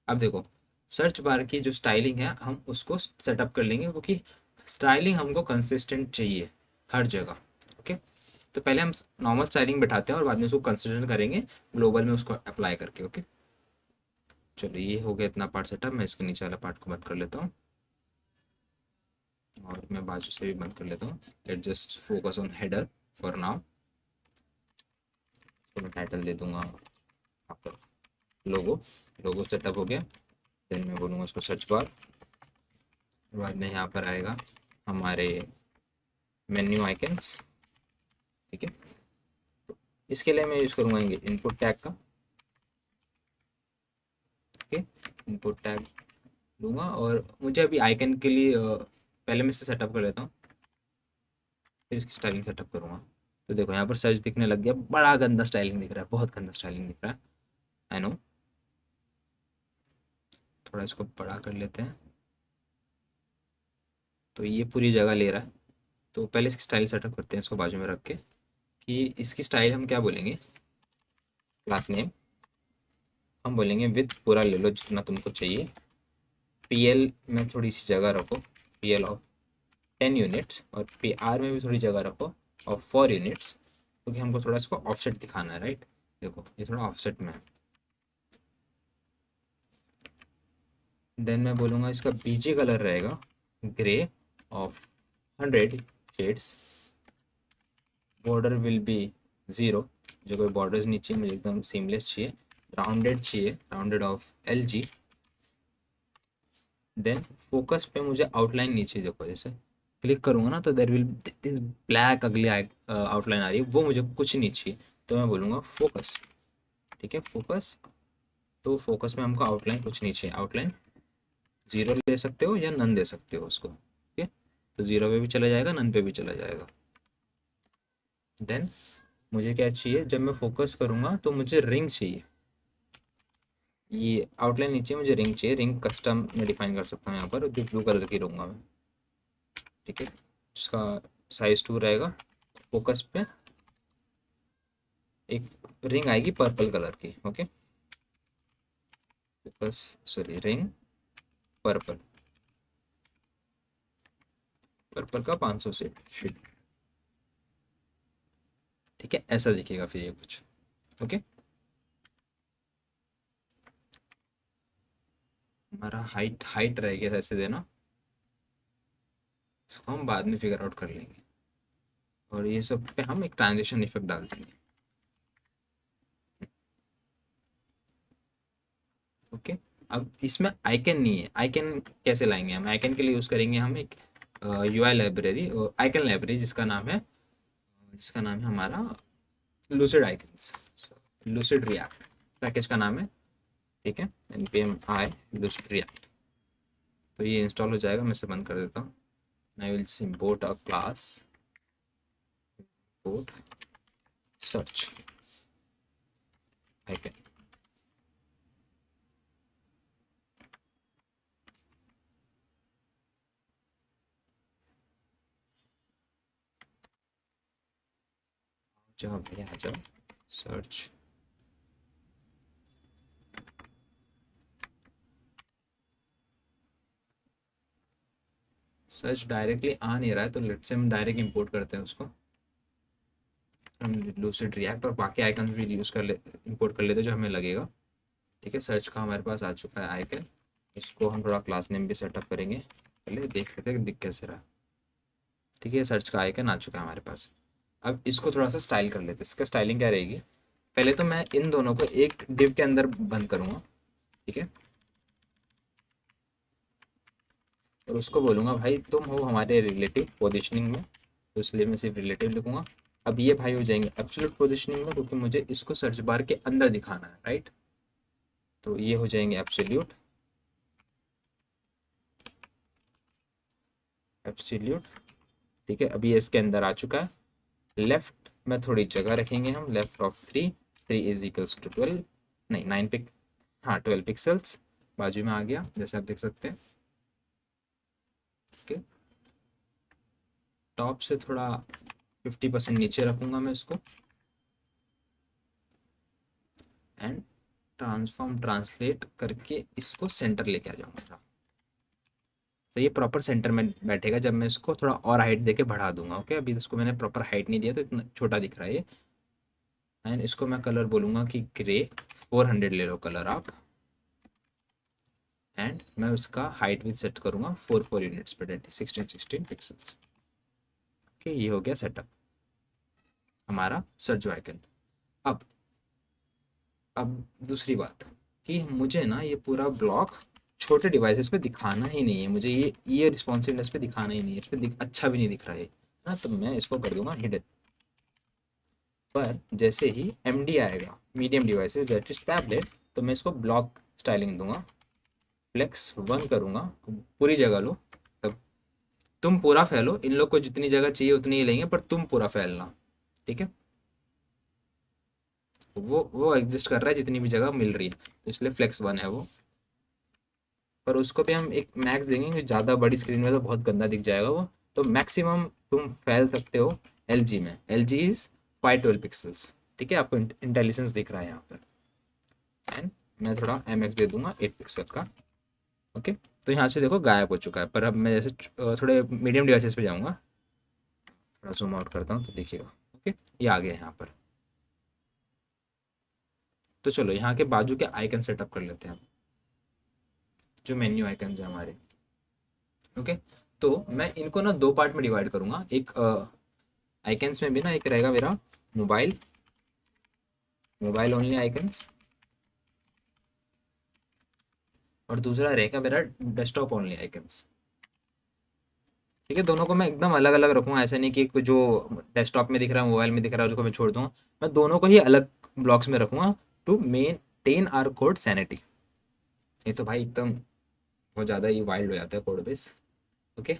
अब देखो, सर्च बार की जो स्टाइलिंग है हम उसको सेटअप कर लेंगे, क्योंकि स्टाइलिंग हमको कंसिस्टेंट चाहिए हर जगह। ओके, तो पहले हम नॉर्मल स्टाइलिंग बैठाते हैं और बाद में उसको कंसिस्टेंट करेंगे ग्लोबल में उसको अप्लाई करके। ओके, चलो ये हो गया इतना पार्ट सेटअप। मैं इसके नीचे वाला पार्ट को बंद कर लेता हूँ और मैं बाजू से भी बंद कर लेता हूँ। Let just focus on header for now. तो मैं टाइटल दे दूंगा आपका लोगो। लोगो सेटअप हो गया। देन मैं बोलूँगा उसको सर्च बार। बाद में यहाँ पर आएगा हमारे मेन्यू आइकन्स। ठीक है, इसके लिए मैं यूज़ करूँगा इनपुट टैग का। ओके, इनपुट टैग लूँगा और मुझे अभी आइकन के लिए पहले मैं इसे सेटअप कर लेता हूँ, फिर इसकी स्टाइलिंग सेटअप करूँगा। तो देखो यहाँ पर सर्च दिखने लग गया, बड़ा गंदा स्टाइलिंग दिख रहा है, बहुत गंदा स्टाइलिंग दिख रहा है। आई नो, थोड़ा इसको बड़ा कर लेते हैं। तो ये पूरी जगह ले रहा है, तो पहले इसकी स्टाइल सेटअप करते हैं इसको बाजू में रख के, कि इसकी स्टाइल हम क्या बोलेंगे। क्लास नेम हम बोलेंगे विथ पूरा ले लो जितना तुमको चाहिए। PL में थोड़ी सी जगह रखो, PL ऑफ 10 यूनिट्स, और PR में भी थोड़ी जगह रखो ऑफ 4 यूनिट्स, क्योंकि हमको थोड़ा इसको ऑफसेट दिखाना है। राइट, देखो ये थोड़ा ऑफसेट में है। देन मैं बोलूँगा इसका BG कलर रहेगा grey of 100 shades. Border will be 0, जो कोई बॉर्डर्स नहीं चाहिए मुझे, एकदम सीमलेस चाहिए। राउंडेड चाहिए, rounded of LG। Then focus पे मुझे आउटलाइन नीचे देखो, जैसे क्लिक करूँगा ना तो देर विल ब्लैक अगली आउटलाइन आ रही है, वो मुझे कुछ नहीं चाहिए। तो मैं बोलूँगा फोकस। ठीक है, फोकस। तो फोकस में हमको आउटलाइन कुछ नहीं चाहिए। आउटलाइन 0 ले सकते हो या नन दे सकते हो उसको। ठीक है, तो 0 पे भी चला जाएगा, नन पे भी चला जाएगा। देन मुझे क्या चाहिए, जब मैं फोकस करूँगा तो मुझे रिंग चाहिए। ये आउटलाइन नीचे मुझे रिंग चाहिए। रिंग कस्टम में डिफाइन कर सकता हूँ यहाँ पर, जो ब्लू कलर की रहूँगा मैं। ठीक है, जिसका साइज 2 रहेगा। फोकस पे एक रिंग आएगी पर्पल कलर की। Okay, focus sorry ring purple, purple का 500 से शीट। ठीक है, ऐसा दिखेगा फिर ये कुछ। ओके, हमारा हाइट हाइट रहेगा ऐसे देना, उसको हम बाद में फिगर आउट कर लेंगे। और ये सब पे हम एक ट्रांजिशन इफेक्ट डाल देंगे। ओके, अब इसमें आइकन नहीं है। आइकन कैसे लाएंगे हम, आइकन के लिए यूज़ करेंगे हम एक UI लाइब्रेरी, आइकन लाइब्रेरी जिसका नाम है हमारा lucid icons, lucid react package का नाम है। ठीक है, npm i लूसिड रिएक्ट। तो ये इंस्टॉल हो जाएगा, मैं इसे बंद कर देता हूँ। I will import a class, import search icon. जाओ भैया आ जाओ, सर्च। सर्च डायरेक्टली आ नहीं रहा है, तो लेट्स से हम डायरेक्ट इंपोर्ट करते हैं उसको। हम लूसिड रिएक्ट और बाकी आइकन भी यूज़ कर ले, इंपोर्ट कर लेते हैं जो हमें लगेगा। ठीक है, सर्च का हमारे पास आ चुका है आइकन। इसको हम थोड़ा क्लास नेम भी सेटअप करेंगे, पहले देख लेते हैं कि दिख कैसे रहा। ठीक है, सर्च का आइकन आ चुका है हमारे पास। अब इसको थोड़ा सा स्टाइल कर लेते हैं। इसका स्टाइलिंग क्या रहेगी, पहले तो मैं इन दोनों को एक डिव के अंदर बंद करूँगा। ठीक है, और उसको बोलूँगा भाई तुम हो हमारे रिलेटिव पोजिशनिंग में, तो इसलिए मैं सिर्फ रिलेटिव लिखूँगा। अब ये भाई हो जाएंगे एब्सोल्यूट पोजिशनिंग में, क्योंकि मुझे इसको सर्च बार के अंदर दिखाना है। राइट, तो ये हो जाएंगे एब्सोल्यूट। एब्सोल्यूट, ठीक है, अभी ये इसके अंदर आ चुका है। लेफ्ट मैं थोड़ी जगह रखेंगे हम, left of 3, 3 is equals to 12, नहीं 9 पिक, हाँ 12 पिक्सल्स बाजू में आ गया जैसे आप देख सकते हैं। ओके, टॉप से थोड़ा 50% नीचे रखूंगा मैं इसको, एंड ट्रांसफॉर्म ट्रांसलेट करके इसको सेंटर लेके आ जाऊंगा। तो ये प्रॉपर सेंटर में बैठेगा जब मैं इसको थोड़ा और हाइट देके बढ़ा दूंगा। ओके, अभी इसको मैंने प्रॉपर हाइट नहीं दिया तो इतना छोटा दिख रहा है ये। एंड इसको मैं कलर बोलूँगा कि ग्रे, 400 ले लो कलर आप। एंड मैं उसका हाइट भी सेट करूँगा 4 यूनिट्स पे, 16 पिक्सल्स। ओके, ये हो गया सेटअप हमारा सर्च आइकन। अब अब दूसरी बात कि मुझे ना ये पूरा ब्लॉक छोटे डिवाइसेस पे दिखाना ही नहीं है, मुझे ये रिस्पॉन्सिवनेस पे दिखाना ही नहीं है, इस पे अच्छा भी नहीं दिख रहा है ना, तो मैं इसको कर दूंगा हिडन। पर जैसे ही MD आएगा, medium devices that is tablet, तो मैं इसको ब्लॉक स्टाइलिंग दूंगा, फ्लेक्स 1 करूँगा, पूरी जगह लो। तब तुम पूरा फैलो, इन लोग को जितनी जगह चाहिए उतनी ही लेंगे, पर तुम पूरा फैलना, ठीक है। वो एग्जिस्ट कर रहा है जितनी भी जगह मिल रही है, तो इसलिए फ्लेक्स 1 है वो। पर उसको भी हम एक मैक्स देंगे क्योंकि ज़्यादा बड़ी स्क्रीन में तो बहुत गंदा दिख जाएगा वो। तो मैक्सिमम तुम फैल सकते हो LG में, LG इज़ 512 पिक्सल्स, ठीक है। आपको इंटेलिजेंस दिख रहा है यहाँ पर। एंड मैं थोड़ा MX दे दूंगा 8 पिक्सल का। ओके, तो यहाँ से देखो गायब हो चुका है। पर अब मैं जैसे थोड़े मीडियम डिवाइसेस पे जाऊँगा, थोड़ा जूम आउट करता हूँ तो देखिएगा। ओके, ये आ गया यहाँ पर। तो चलो यहाँ के बाजू के आइकन सेटअप कर लेते हैं हम, जो मेन्यू आइकन्स हैं हमारे। ओके, तो मैं इनको ना दो पार्ट में डिवाइड करूँगा। एक आइकन्स में भी ना एक रहेगा मेरा मोबाइल, मोबाइल ओनली आइकन्स, और दूसरा रहेगा मेरा डेस्कटॉप ओनली आइकन्स। ठीक है, दोनों को मैं एकदम अलग अलग रखूँगा, ऐसा नहीं कि जो डेस्कटॉप में दिख रहा है मोबाइल में दिख रहा है उसको मैं छोड़ दूँगा। मैं दोनों को ही अलग ब्लॉक्स में रखूँगा to maintain our code sanity. ये तो भाई एकदम बहुत ज़्यादा ही वाइल्ड हो जाता है कोड बेस। ओके,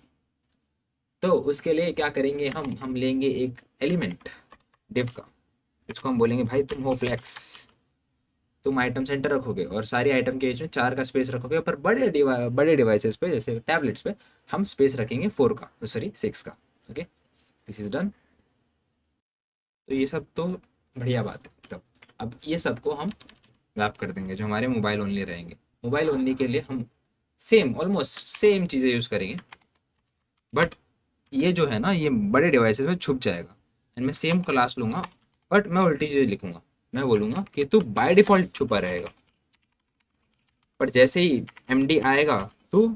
तो उसके लिए क्या करेंगे, हम लेंगे एक एलिमेंट डिव का, इसको हम बोलेंगे भाई तुम हो फ्लेक्स, तुम आइटम सेंटर रखोगे और सारी आइटम के बीच में 4 का स्पेस रखोगे। पर बड़े डिवाइसेस पे जैसे टैबलेट्स पे हम स्पेस रखेंगे 4 का, सॉरी 6 का। Okay, this is done. तो ये सब तो बढ़िया बात है। तब अब ये सबको हम रैप कर देंगे जो हमारे मोबाइल ओनली रहेंगे। मोबाइल ओनली के लिए हम सेम ऑलमोस्ट सेम चीज़ें यूज़ करेंगे, बट ये जो है ना ये बड़े डिवाइसेस में छुप जाएगा। एंड मैं सेम क्लास लूँगा, बट मैं उल्टी चीज़ें लिखूँगा। मैं बोलूँगा कि तू बाय डिफ़ॉल्ट छुपा रहेगा, पर जैसे ही MD आएगा तो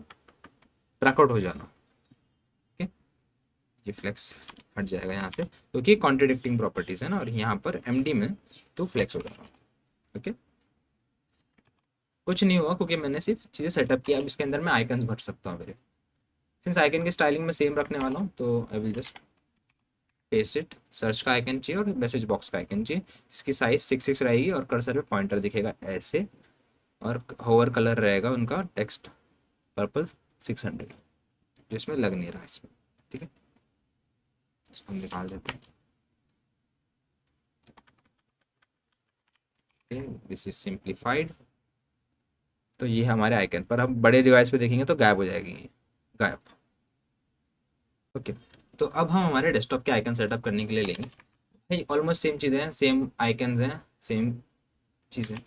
ट्रैकआउट हो जाना। ओके, ये फ्लेक्स हट जाएगा यहाँ से क्योंकि कॉन्ट्रडिक्टिंग प्रॉपर्टीज है ना, और यहाँ पर MD में तो फ्लेक्स हो जाएगा। ओके, कुछ नहीं हुआ क्योंकि मैंने सिर्फ चीज़ें सेटअप किया। अब इसके अंदर मैं आइकन्स भर सकता हूँ मेरे, सिंस आइकन की स्टाइलिंग में सेम रखने वाला हूँ, तो I will just paste it. Search का आइकन चाहिए और मैसेज बॉक्स का आइकन चाहिए, जिसकी साइज 6 रहेगी और कर्सर पे पॉइंटर दिखेगा ऐसे, और होवर कलर रहेगा उनका टेक्स्ट पर्पल 600, जिसमें लग नहीं रहा इसमें। ठीक है, इसको हम निकाल देते हैं। This is simplified. तो ये हमारे आइकन, पर हम बड़े डिवाइस पे देखेंगे तो गायब हो जाएगी ये, गायब। ओके, तो अब हम हमारे डेस्कटॉप के आइकन सेटअप करने के लिए लेंगे भाई ऑलमोस्ट सेम चीज़ें हैं, सेम आइकन्स हैं, सेम चीज़ें।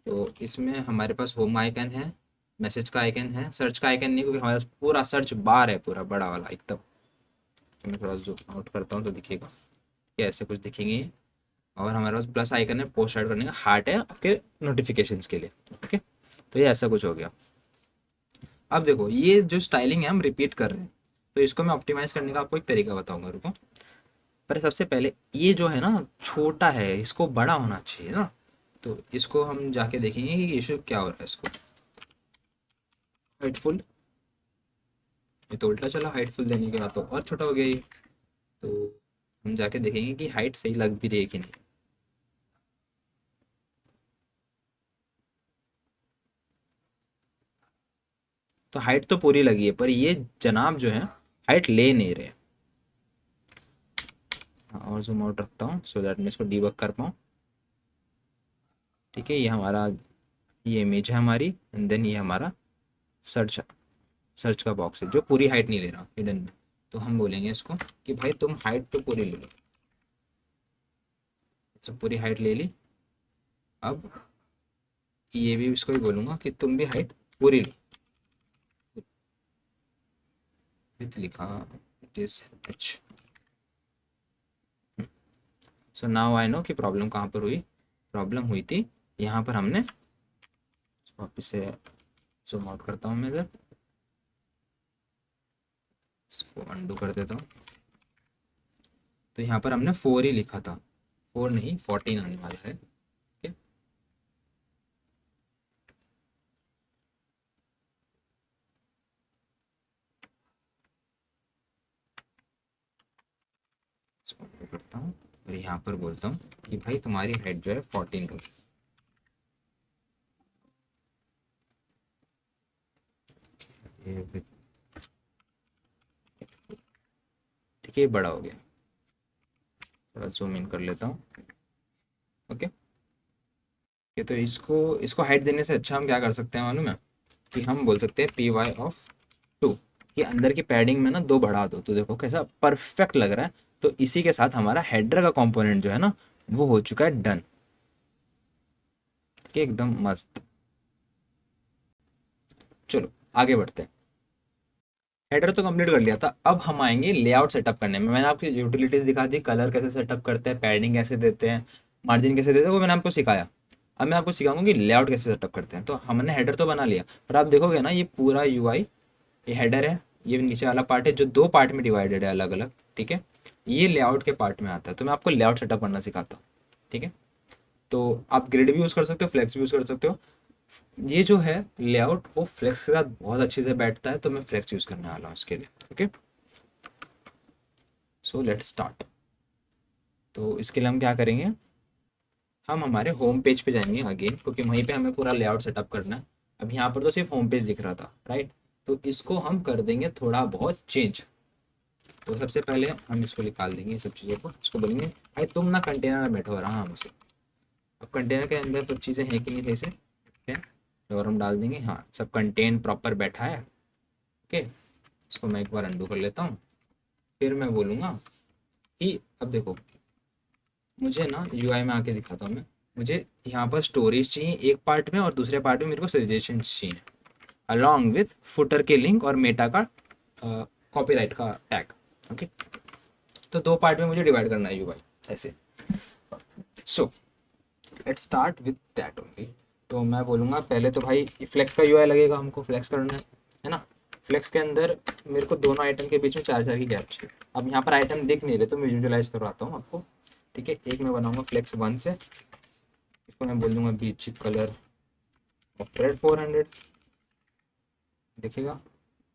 तो इसमें हमारे पास होम आइकन है, मैसेज का आइकन है, सर्च का आइकन नहीं क्योंकि हमारे पास पूरा सर्च बार है, पूरा बड़ा वाला एकदम। तो मैं थोड़ा जूम आउट करता हूँ तो दिखेगा कि ऐसे कुछ दिखेंगे। और हमारे पास प्लस आइकन है, पोस्ट ऐड करने का, हार्ट है आपके नोटिफिकेशंस के लिए। ओके, तो ये ऐसा कुछ हो गया। अब देखो ये जो स्टाइलिंग है हम रिपीट कर रहे हैं, तो इसको मैं ऑप्टिमाइज़ करने का आपको एक तरीका बताऊंगा, रुको। पर सबसे पहले ये जो है ना छोटा है, इसको बड़ा होना चाहिए ना, तो इसको हम जाके देखेंगे कि इशू क्या हो रहा है इसको। हाइटफुल, ये तो उल्टा चला, हाइटफुल देने के बाद तो और छोटा हो गया ये। तो हम जाके देखेंगे कि हाइट सही लग भी रही है कि नहीं। तो हाइट तो पूरी लगी है, पर ये जनाब जो है हाइट ले नहीं रहे। हाँ, और जूम आउट रखता हूँ सो दैट मैं इसको डीबग कर पाऊँ। ठीक है, ये हमारा ये इमेज है हमारी, एंड देन ये हमारा सर्च सर्च का बॉक्स है जो पूरी हाइट नहीं ले रहा, हिडन में। तो हम बोलेंगे इसको कि भाई तुम हाइट तो पूरी ले लो। सब पूरी हाइट ले ली। अब ये भी इसको ही बोलूँगा कि तुम भी हाइट पूरी लो। विथ लिखा, it is H. So now I know कि प्रॉब्लम कहाँ पर हुई। प्रॉब्लम हुई थी यहाँ पर, हमने वापस से जूम आउट करता हूँ मैं इधर, इसको अंडू कर देता हूँ। तो यहाँ पर हमने 4 ही लिखा था, 4 नहीं 14 आने वाला है। ठीक है, इसको अंडू करता हूँ और यहाँ पर बोलता हूँ कि भाई तुम्हारी हाइट जो है 14 होगी। ये ठीक है, ये बड़ा हो गया। थोड़ा जूम इन कर लेता हूँ। ओके, ये तो इसको इसको हाइट देने से अच्छा हम क्या कर सकते हैं मालूम है, कि हम बोल सकते हैं पी वाई ऑफ 2, कि अंदर की पैडिंग में ना 2 बढ़ा दो, तो देखो कैसा परफेक्ट लग रहा है। तो इसी के साथ हमारा हेडर का कंपोनेंट जो है ना वो हो चुका है डन। कि एकदम मस्त। चलो आगे बढ़ते हैं। हेडर तो कंप्लीट कर लिया था, अब हम आएंगे लेआउट सेटअप करने में। मैंने आपकी यूटिलिटीज दिखा दी, कलर कैसे सेटअप करते हैं, पैडिंग कैसे देते हैं, मार्जिन कैसे देते हैं, वो मैंने आपको सिखाया। अब मैं आपको सिखाऊंगा कि लेआउट कैसे सेटअप करते हैं। तो हमने हेडर तो बना लिया, पर आप देखोगे ना ये पूरा यूआई, ये हेडर है, ये नीचे वाला पार्ट है जो 2 पार्ट में डिवाइडेड है अलग अलग। ठीक है, ये लेआउट के पार्ट में आता है। तो मैं आपको लेआउट सेटअप करना सिखाता हूँ। ठीक है, तो आप ग्रिड भी यूज़ कर सकते हो, फ्लेक्स भी यूज़ कर सकते हो। ये जो है लेआउट वो फ्लेक्स के साथ बहुत अच्छे से बैठता है, तो मैं फ्लेक्स यूज़ करने वाला हूँ इसके लिए। Okay, so let's start. तो इसके लिए हम क्या करेंगे, हम हमारे होम पेज पे जाएंगे अगेन, क्योंकि वहीं पे हमें पूरा लेआउट सेटअप करना है। अब यहाँ पर तो सिर्फ होम पेज दिख रहा था, राइट। तो इसको हम कर देंगे थोड़ा बहुत चेंज। तो सबसे पहले हम इसको निकाल देंगे, ये सब चीज़ों को। इसको बोलेंगे भाई तुम ना कंटेनर में बैठो आराम से। अब कंटेनर के अंदर सब चीज़ें हैं कि नहीं सही से, ठीक है। तो और हम डाल देंगे, हाँ सब कंटेन प्रॉपर बैठा है। ओके, इसको मैं एक बार अंडू कर लेता हूँ। फिर मैं बोलूँगा कि अब देखो, मुझे ना यूआई में आके दिखाता हूँ मैं। मुझे यहाँ पर स्टोरेज चाहिए एक पार्ट में, और दूसरे पार्ट में मेरे को सजेशन चाहिए, अलॉन्ग विथ फुटर के लिंक और मेटा का कॉपीराइट का टैग। ओके, तो 2 पार्ट में मुझे डिवाइड करना है यूआई ऐसे। सो let's start with that only. तो मैं बोलूँगा पहले तो भाई फ्लेक्स का यूआई लगेगा, हमको फ्लेक्स करना है ना। फ्लेक्स के अंदर मेरे को दोनों आइटम के बीच में 4 4 की गैप चाहिए। अब यहाँ पर आइटम दिख नहीं रहे, तो मैं विजुअलाइज करवाता हूँ आपको। ठीक है, एक मैं बनाऊंगा फ्लेक्स 1 से। इसको मैं बोल दूंगा बीच कलर ऑफ रेड 400। दिखेगा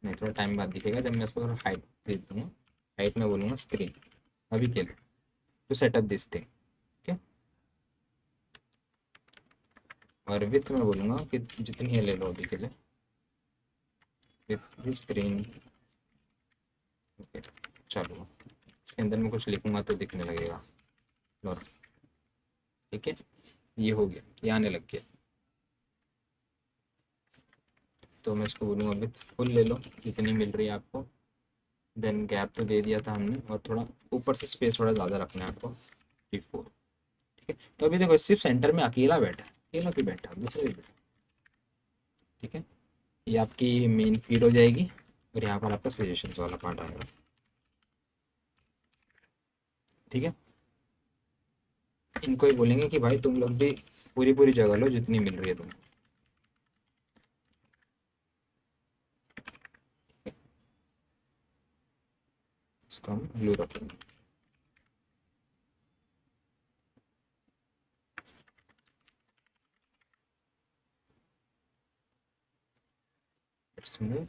नहीं, थोड़ा टाइम बाद दिखेगा जब मैं इसको थोड़ा हाइट दे दूंगा। हाइट में बोलूँगा स्क्रीन अभी के लिए, तो सेटअप दिस थिंग। ठीक है, और विथ में बोलूँगा कि जितनी है ले लो अभी के लिए, विथ स्क्रीन। ओके, चलो इसके अंदर मैं कुछ लिखूंगा तो दिखने लगेगा। लो, ठीक है, ये हो गया, ये आने लग गया। तो मैं इसको बोलूँगा विथ फुल ले लो जितनी मिल रही है आपको। देन गैप तो दे दिया था हमने, और थोड़ा ऊपर से स्पेस थोड़ा ज़्यादा रखना है आपको, 54। ठीक है, तो अभी देखो सिर्फ सेंटर में अकेला बैठा है, अकेला भी बैठा है, दूसरा भी बैठा। ठीक है, ये आपकी मेन फीड हो जाएगी, और यहाँ पर आपका सजेशंस वाला पार्ट आएगा। ठीक है, इनको ही बोलेंगे कि भाई तुम लोग भी पूरी पूरी जगह लो जितनी मिल रही है तुमको। इसको हम ब्लू रखेंगे। Let's move.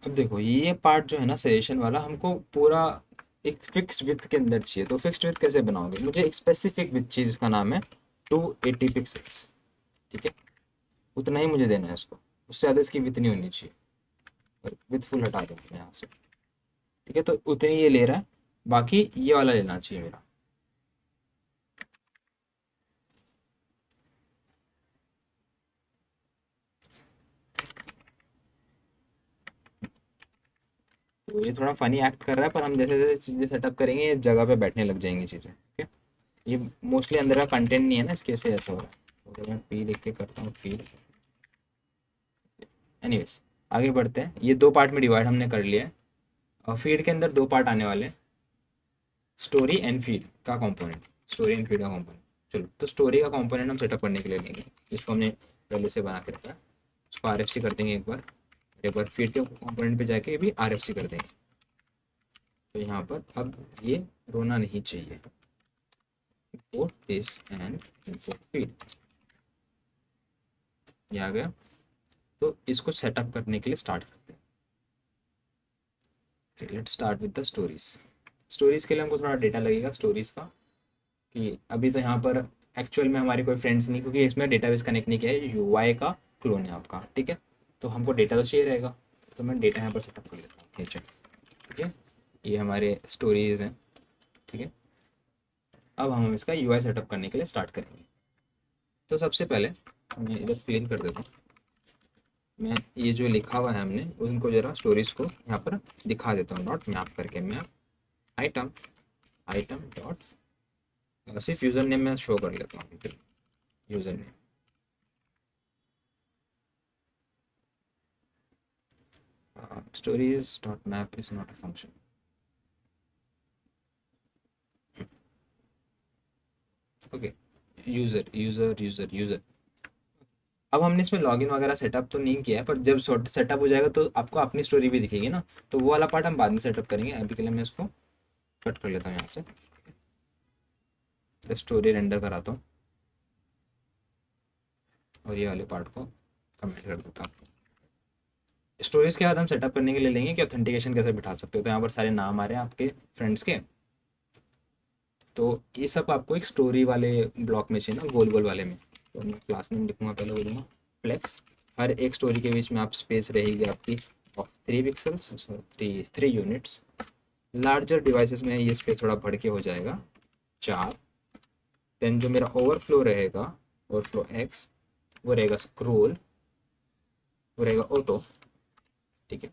अब देखो ये पार्ट जो है ना सजेशन वाला, हमको पूरा एक फिक्स्ड विथ के अंदर चाहिए। तो फिक्स्ड विथ कैसे बनाओगे, मुझे एक स्पेसिफिक विथ चाहिए जिसका नाम है 280 पिक्सल्स। ठीक है, उतना ही मुझे देना है इसको, उससे ज़्यादा इसकी विथ नहीं होनी चाहिए। और विथ फुल हटा दो यहाँ से। ठीक है, तो उतनी ये ले रहा है, बाकी ये वाला लेना चाहिए मेरा। तो ये थोड़ा फनी एक्ट कर रहा है, पर हम जैसे जैसे चीज़ें सेटअप करेंगे ये जगह पे बैठने लग जाएंगी चीज़ें। ठीक है, ये मोस्टली अंदर का कंटेंट नहीं है ना, इसकी वजह से ऐसा हो रहा है। तो मैं पी लिख के करता हूँ, पी। एनीवेज, आगे बढ़ते हैं। ये दो पार्ट में डिवाइड हमने कर लिया है, और फीड के अंदर दो पार्ट आने वाले हैं, स्टोरी एंड फीड का कंपोनेंट। स्टोरी एंड फीड का कंपोनेंट। चलो, तो स्टोरी का कंपोनेंट हम सेटअप करने के लिए लेंगे, जिसको हमने पहले से बना के रखा है। उसको आर एफ सी कर देंगे एक बार, एक बार फीड के कंपोनेंट पे जाके भी आर एफ सी कर देंगे। तो यहाँ पर अब ये रोना नहीं चाहिए, import this and import feed। ये आ गया। तो इसको सेटअप करने के लिए स्टार्ट करते हैं। Let's start with the stories. Stories के लिए हमको थोड़ा डेटा लगेगा स्टोरीज का, कि अभी तो यहाँ पर एक्चुअल में हमारे कोई फ्रेंड्स नहीं, क्योंकि इसमें डेटाबेस कनेक्ट नहीं किया है, यूआई का क्लोन है आपका। ठीक है, तो हमको डेटा तो चाहिए रहेगा, तो मैं डेटा यहाँ पर सेटअप कर लेता हूँ नीचे। ठीक है, ये हमारे स्टोरीज हैं। ठीक है, अब हम इसका यूआई सेटअप करने के लिए स्टार्ट करेंगे। तो सबसे पहले मैं इधर क्लीन कर देता हूँ। मैं ये जो लिखा हुआ है हमने उनको ज़रा स्टोरीज को यहाँ पर दिखा देता हूँ, डॉट मैप करके। मैप आइटम, आइटम डॉट, सिर्फ यूज़र नेम मैं शो कर लेता हूँ, फिर user name. Stories dot map is not a function. Okay, user user user user. अब हमने इसमें लॉगिन वगैरह सेटअप तो नहीं किया है, पर जब सेटअप हो जाएगा तो आपको अपनी स्टोरी भी दिखेगी ना, तो वो वाला पार्ट हम बाद में सेटअप करेंगे। अभी के लिए मैं इसको कट कर लेता हूँ यहाँ से, स्टोरी रेंडर कराता हूँ, और ये वाले पार्ट को कमेंट कर देता हूँ। स्टोरेज के बाद हम सेटअप करने के लिए लेंगे कि ऑथेंटिकेशन कैसे बिठा सकते हो। तो यहाँ पर सारे नाम आ रहे हैं आपके फ्रेंड्स के, तो ये सब आपको एक स्टोरी वाले ब्लॉक में चाहिए ना, गोल गोल वाले में। तो मैं क्लास नेम लिखूँगा, पहले बोलूँगा फ्लेक्स। हर एक स्टोरी के बीच में आप स्पेस रहेगी आपकी of 3 pixels, sorry three units. Larger devices में ये स्पेस थोड़ा बढ़ के हो जाएगा 4। देन जो मेरा ओवरफ्लो रहेगा, ओवरफ्लो एक्स, वो रहेगा स्क्रोल, वो रहेगा ऑटो। ठीक है,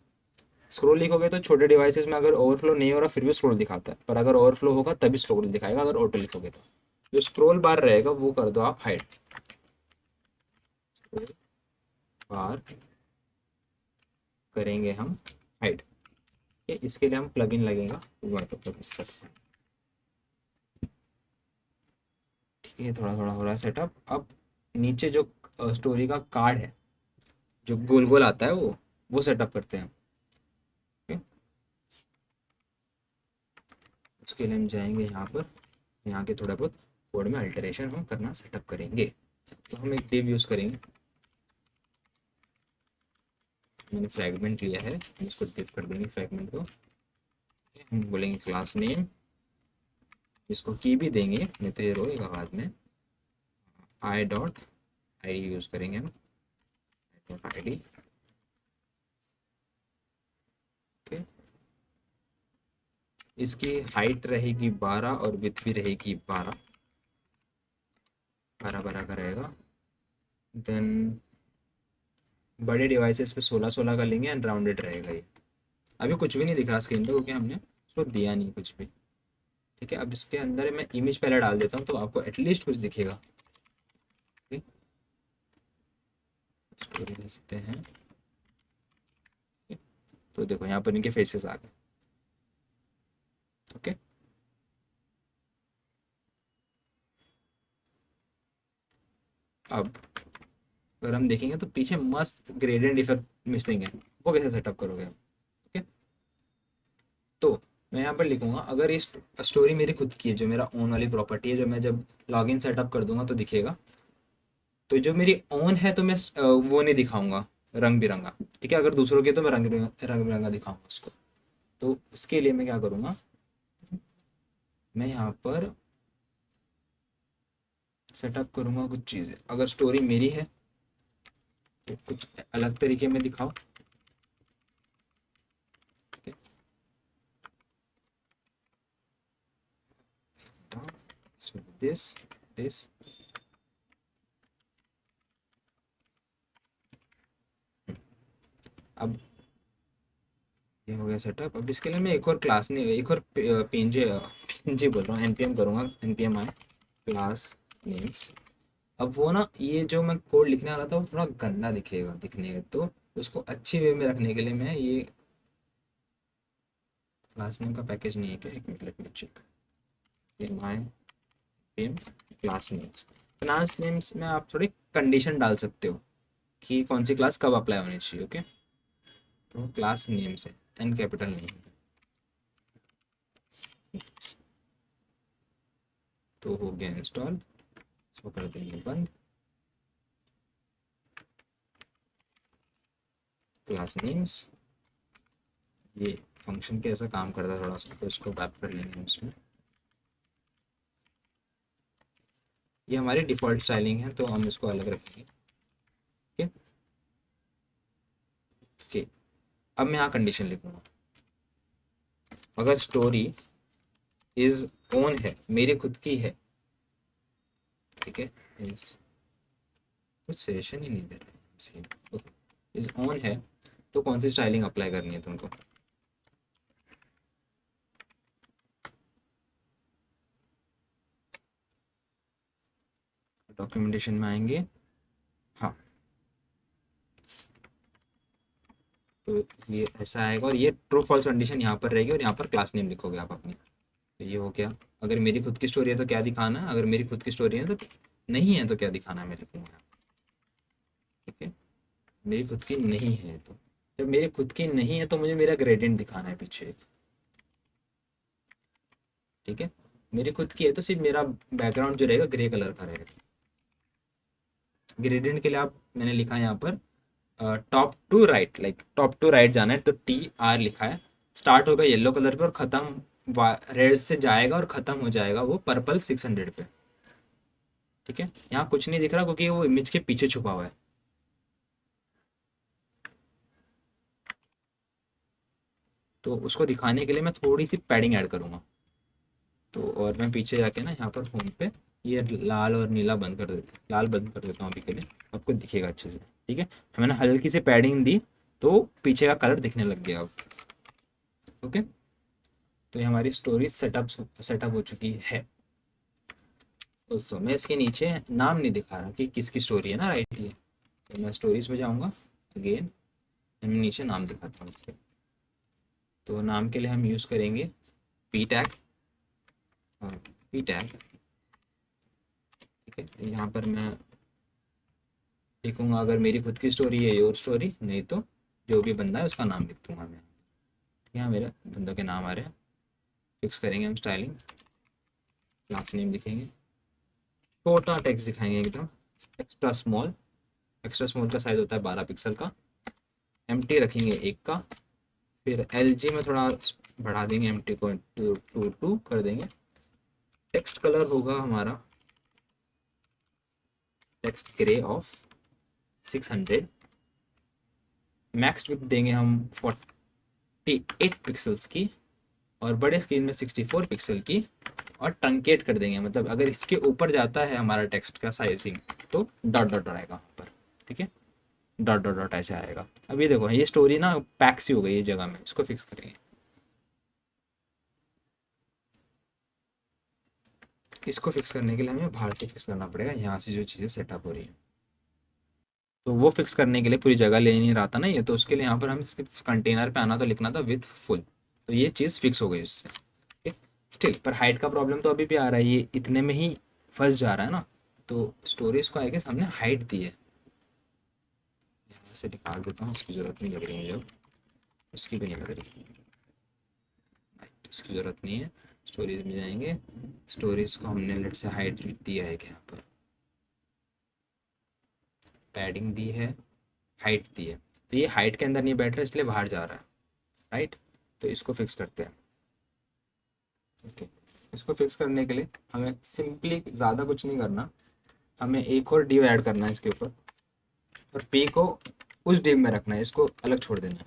स्क्रॉल लिखोगे तो छोटे डिवाइसेस में अगर ओवरफ्लो नहीं हो रहा फिर भी स्क्रॉल दिखाता है, पर अगर ओवरफ्लो होगा तभी स्क्रॉल दिखाएगा अगर ऑटो लिखोगे तो। जो स्क्रॉल बार रहेगा वो कर दो आप हाइड, बार करेंगे हम हाइड। इसके लिए हम प्लगइन लगेगा ठीक है, थोड़ा थोड़ा हो रहा है सेटअप। अब नीचे जो स्टोरी का कार्ड है, जो गोल गोल आता है, वो सेटअप करते हैं। ओके, उसके लिए हम जाएंगे यहाँ पर, यहाँ के थोड़ा बहुत कोड में अल्टरेशन हम करना सेटअप करेंगे। तो हम एक डिव यूज़ करेंगे। मैंने फ्रैगमेंट लिया है, हम इसको डिव कर देंगे फ्रैगमेंट को। हम बोलेंगे क्लास नेम, इसको की भी देंगे नहीं तो ये रोएगा बाद में। I dot I D use करेंगे हम, डॉट आई डी। ओके, इसकी हाइट रहेगी 12 और विथ भी रहेगी 12, 12 का रहेगा। देन बड़े डिवाइसेस पे 16 का लेंगे एंड राउंडेड रहेगा ये। अभी कुछ भी नहीं दिख रहा स्क्रीन पे क्योंकि हमने उसको दिया नहीं कुछ भी। ठीक है, अब इसके अंदर मैं इमेज पहले डाल देता हूँ तो आपको एटलीस्ट कुछ दिखेगा। स्टोरी लिखते हैं, तो देखो यहाँ पर इनके फेसेस आ गए। ओके, अब अगर हम देखेंगे तो पीछे मस्त ग्रेडियंट इफेक्ट मिसिंग है, वो कैसे सेटअप करोगे आप। ओके, तो मैं यहाँ पर लिखूंगा, अगर ये स्टोरी मेरी खुद की है, जो मेरा ओन वाली प्रॉपर्टी है, जो मैं जब लॉगिन सेटअप कर दूंगा तो दिखेगा। तो जो मेरी ओन है तो मैं वो नहीं दिखाऊंगा रंग बिरंगा। ठीक है, अगर दूसरों की है तो मैं रंग बिरंगा दिखाऊंगा उसको। तो उसके लिए मैं क्या करूँगा, मैं यहाँ पर सेटअप करूँगा कुछ चीज़ें। अगर स्टोरी मेरी है तो कुछ अलग तरीके में दिखाओ। दिस अब ये हो गया सेटअप। अब इसके लिए मैं एक और क्लास नहीं, एक और पीएनजी पीएनजी बोल रहा हूँ, एनपीएम करूँगा, एनपीएम आई क्लास नेम्स। अब वो ना, ये जो मैं कोड लिखने वाला था वो थोड़ा गंदा दिखेगा दिखने में, तो उसको अच्छी वे में रखने के लिए मैं ये क्लास नेम का पैकेज नहीं है क्या, एक मिनट लेट मी चेक। ये my name class names, class names में आप थोड़ी कंडीशन डाल सकते हो कि कौन सी क्लास कब अप्लाई होनी चाहिए। ओके, तो क्लास नेम्स है, एन कैपिटल नहीं है। तो हो गया इंस्टॉल, इसको कर देंगे बंद। क्लास नेम्स, ये फंक्शन कैसा काम करता है थोड़ा सा, तो इसको बैक कर लेंगे हम इसमें। ये हमारी डिफ़ॉल्ट स्टाइलिंग है तो हम इसको अलग रखेंगे। ओके ओके, अब मैं यहाँ कंडीशन लिखूँगा, अगर स्टोरी इज़ ओन है, मेरी खुद की है, ठीक है, इज कुछ सेशन ही नहीं दे रहे, इज ऑन है, तो कौन सी स्टाइलिंग अप्लाई करनी है तुमको। डॉक्यूमेंटेशन में आएंगे, हाँ, तो ये ऐसा आएगा और ये ट्रू फॉल्स कंडीशन यहाँ पर रहेगी और यहाँ पर क्लास नेम लिखोगे आप अपनी। तो ये हो गया, अगर मेरी खुद की स्टोरी है तो क्या दिखाना है, अगर मेरी खुद की स्टोरी है तो नहीं है तो क्या दिखाना है, मैं लिखूँगा। ठीक है, मेरी खुद की नहीं है तो, जब मेरी खुद की नहीं है तो मुझे मेरा ग्रेडियंट दिखाना है पीछे एक। ठीक है, मेरी खुद की है तो सिर्फ मेरा बैकग्राउंड जो रहेगा ग्रे कलर का रहेगा। ग्रेडियंट के लिए आप, मैंने लिखा है यहाँ पर top to right, like top to right जाना है तो टी आर लिखा है। स्टार्ट होगा येलो कलर पे और ख़त्म रेड से जाएगा और ख़त्म हो जाएगा वो पर्पल 600 पे। ठीक है, यहाँ कुछ नहीं दिख रहा क्योंकि वो इमेज के पीछे छुपा हुआ है। तो उसको दिखाने के लिए मैं थोड़ी सी पैडिंग ऐड करूँगा। तो और मैं पीछे जाके ना यहाँ पर होम पे ये लाल और नीला बंद कर देता, लाल बंद कर देता हूँ अभी के लिए, आपको दिखेगा अच्छे से। ठीक है, मैंने हल्की सी पैडिंग दी तो पीछे का कलर दिखने लग गया अब। ओके, तो ये हमारी स्टोरी सेटअप हो चुकी है। तो मैं इसके नीचे नाम नहीं दिखा रहा कि किसकी स्टोरी है ना, राइट ये। तो मैं स्टोरीज में जाऊँगा अगेन, मैं नीचे नाम दिखाता हूँ इसके। तो नाम के लिए हम यूज़ करेंगे पी टैग, पी टैग। ठीक है, यहाँ पर मैं लिखूँगा अगर मेरी खुद की स्टोरी है योर स्टोरी, नहीं तो जो भी बंदा है उसका नाम लिख दूँगा मैं। यहाँ मेरे बंदों के नाम आ रहे हैं। फिक्स करेंगे हम स्टाइलिंग, क्लास नेम लिखेंगे, छोटा टेक्स्ट दिखाएंगे एकदम, एक्स्ट्रा स्मॉल। एक्स्ट्रा स्मॉल का साइज़ होता है 12 पिक्सल का। एम्प्टी रखेंगे एक का, फिर एल जी में थोड़ा बढ़ा देंगे, एम्प्टी को टू कर देंगे। टेक्स्ट कलर होगा हमारा text grey of 600। Max width देंगे हम 48 पिक्सल्स की और बड़े स्क्रीन में 64 पिक्सल की। और ट्रंकेट कर देंगे, मतलब अगर इसके ऊपर जाता है हमारा टेक्स्ट का साइजिंग तो डॉट डॉट आएगा वहाँ पर। ठीक है, डॉट डॉट डॉट ऐसे आएगा। अब ये देखो, ये स्टोरी ना पैक सी हो गई है जगह में, इसको फिक्स करेंगे। इसको फिक्स करने के लिए हमें बाहर से फिक्स करना पड़ेगा, यहाँ से जो चीज़ें सेटअप हो रही है। तो वो फिक्स करने के लिए पूरी जगह ले नहीं रहा था ना ये, तो उसके लिए यहाँ पर हमें सिर्फ कंटेनर पे आना तो लिखना था विथ फुल। तो ये चीज़ फिक्स हो गई उससे। स्टिल पर हाइट का प्रॉब्लम तो अभी भी आ रहा है, ये इतने में ही फंस जा रहा है ना। तो स्टोरेज को आएगा हमने हाइट दी है, यहाँ से निकाल देता हूँ, उसकी ज़रूरत नहीं लग रही मुझे अब, उसकी भी नहीं लग रही, उसकी ज़रूरत नहीं है। स्टोरेज में जाएंगे, स्टोरेज को हमने लेट से हाइट दिया है कि यहाँ पर पैडिंग दी है, हाइट दी है। तो ये हाइट के अंदर नहीं बैठ रहा इसलिए बाहर जा रहा है, राइट। तो इसको फिक्स करते हैं। ओके, इसको फिक्स करने के लिए हमें सिंपली ज़्यादा कुछ नहीं करना, हमें एक और डिव ऐड करना है इसके ऊपर और पे को उस डिव में रखना है, इसको अलग छोड़ देना है।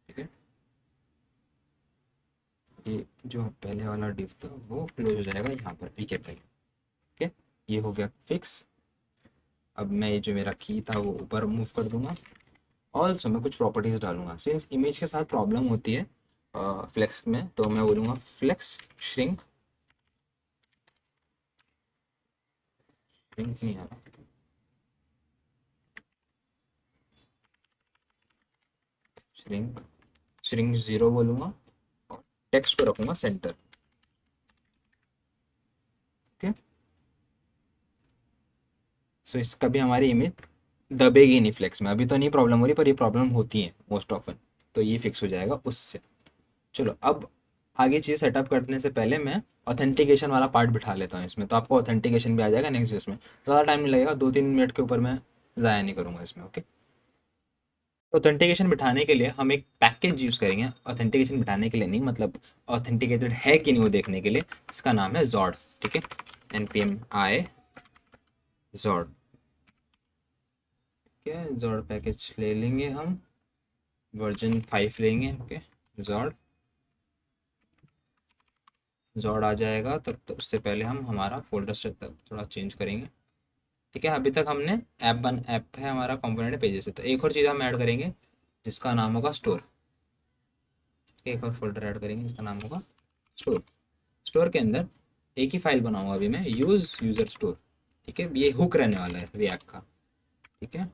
ठीक है, ये जो पहले वाला डिव था वो क्लोज हो जाएगा यहाँ पर पी के पहले। ये हो गया फिक्स। अब मैं ये जो मेरा की था वो ऊपर मूव कर दूंगा। ऑल्सो मैं कुछ प्रॉपर्टीज डालूंगा, सिंस इमेज के साथ प्रॉब्लम होती है फ्लेक्स में, तो मैं बोलूँगा फ्लेक्स श्रिंक। श्रिंक नहीं आ रहा, श्रिंक, श्रिंक 0 बोलूँगा और टेक्स्ट को रखूँगा सेंटर। ओके, सो इसका भी हमारी इमेज दबेगी नहीं फ्लेक्स में। अभी तो नहीं प्रॉब्लम हो रही, पर ये प्रॉब्लम होती है मोस्ट ऑफन, तो ये फिक्स हो जाएगा उससे। चलो अब आगे चीज़ सेटअप करने से पहले मैं ऑथेंटिकेशन वाला पार्ट बिठा लेता हूँ इसमें, तो आपको ऑथेंटिकेशन भी आ जाएगा नेक्स्ट इसमें। ज़्यादा टाइम नहीं लगेगा, 2-3 मिनट के ऊपर मैं ज़ाया नहीं करूँगा इसमें। ओके, ऑथेंटिकेशन बिठाने के लिए हम एक पैकेज यूज़ करेंगे, ऑथेंटिकेशन बिठाने के लिए नहीं, मतलब ऑथेंटिकेटेड है कि नहीं वो देखने के लिए। इसका नाम है जॉड। ठीक है, npm जॉड। ठीक है, जॉड पैकेज ले लेंगे हम, वर्जन 5 लेंगे। ओके, जॉड, जॉड आ जाएगा। तब तो उससे पहले हम हमारा फोल्डर स्ट्रक्चर थोड़ा चेंज करेंगे। ठीक है, अभी तक हमने ऐप है हमारा कंपोनेंट पेजेस है, तो एक और चीज़ हम ऐड करेंगे जिसका नाम होगा स्टोर। एक और फोल्डर ऐड करेंगे जिसका नाम होगा स्टोर। स्टोर के अंदर एक ही फाइल बनाऊंगा अभी मैं, यूज़ यूज़र स्टोर। ठीक है, ये हुक रहने वाला है रिएक्ट का। ठीक है,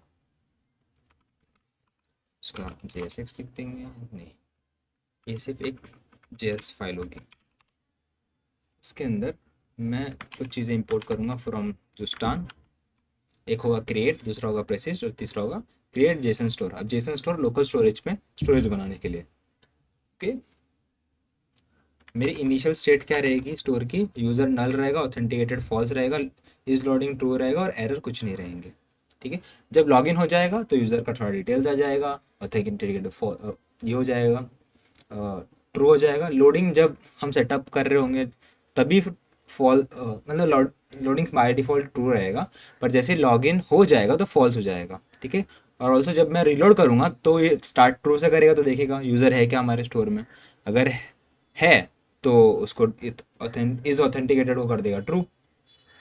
इसका JSX लिख देंगे, नहीं, ये सिर्फ एक JS फाइल होगी। इसके अंदर मैं कुछ चीज़ें इंपोर्ट करूँगा फ्रॉम जुस्टान। एक होगा क्रिएट, दूसरा होगा प्रेसिस्ट और तीसरा होगा क्रिएट जेसन स्टोर। अब जेसन स्टोर लोकल स्टोरेज में स्टोरेज बनाने के लिए। ओके, मेरी इनिशियल स्टेट क्या रहेगी स्टोर की, यूज़र नल रहेगा, ऑथेंटिकेटेड फॉल्स रहेगा, इज लोडिंग ट्रू रहेगा और एरर कुछ नहीं रहेंगे। ठीक है, जब लॉगिन हो जाएगा तो यूज़र का थोड़ा डिटेल्स आ जाएगा, ऑथेंटिकेटेड ये हो जाएगा, ट्रू हो जाएगा। लोडिंग जब हम सेटअप कर रहे होंगे तभी मतलब लोडिंग बाय डिफ़ॉल्ट ट्रू रहेगा, पर जैसे लॉगिन हो जाएगा तो फॉल्स हो जाएगा। ठीक है, और ऑल्सो जब मैं रीलोड करूँगा तो ये स्टार्ट ट्रू से करेगा, तो देखेगा यूज़र है क्या हमारे स्टोर में। अगर है तो उसको इज़ ऑथेंटिकेटेड को कर देगा ट्रू,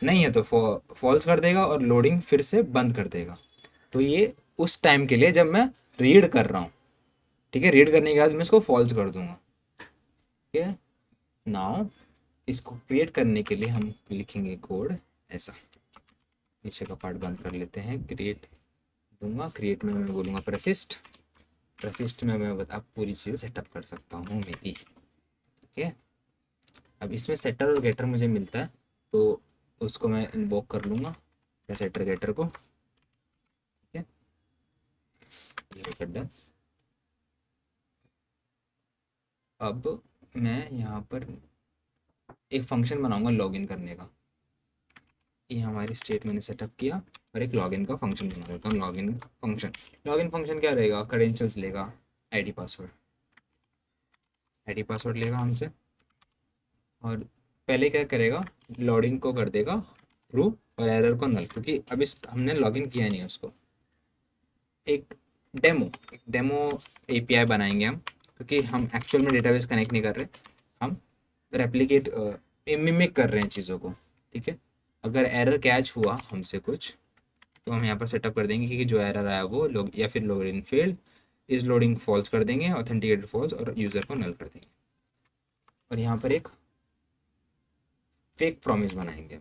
नहीं है तो फॉल्स कर देगा और लोडिंग फिर से बंद कर देगा। तो ये उस टाइम के लिए जब मैं रीड कर रहा हूँ। ठीक है, रीड करने के बाद मैं इसको फॉल्स कर दूंगा। ठीक है, नाउ इसको क्रिएट करने के लिए हम लिखेंगे कोड ऐसा। नीचे का पार्ट बंद कर लेते हैं, क्रिएट दूंगा। क्रिएट में मैं बोलूँगा प्रसिस्ट। प्रसिस्ट में मैं बता पूरी चीज़ सेटअप कर सकता हूँ मेरी। ठीक है, अब इसमें सेटर और गेटर मुझे मिलता है, तो उसको मैं इन्वोक कर लूँगा सेटर गेटर को। ठीक है, ये हो गया डन। अब मैं यहाँ पर एक फंक्शन बनाऊंगा लॉगिन करने का। ये हमारी स्टेट मैंने सेटअप किया और एक लॉगिन का फंक्शन बना देता हूँ। लॉगिन फंक्शन, लॉगिन फंक्शन क्या रहेगा, क्रेडेंशियल्स लेगा, आईडी पासवर्ड, आईडी पासवर्ड लेगा हमसे, और पहले क्या करेगा, लोडिंग को कर देगा ट्रू और एरर को नल, क्योंकि अभी हमने लॉगिन किया नहीं है उसको। एक डेमो एपीआई बनाएंगे हम, क्योंकि हम एक्चुअल में डेटाबेस कनेक्ट नहीं कर रहे, हम रेप्लिकेट मिमिक कर रहे हैं चीज़ों को। ठीक है, अगर एरर कैच हुआ हमसे कुछ, तो हम यहाँ पर सेटअप कर देंगे कि जो एरर आया वो लोग या फिर login failed, is loading false कर देंगे, ऑथेंटिकेटेड फॉल्स, और यूज़र को नल कर देंगे। और यहाँ पर एक फेक प्रॉमिस बनाएंगे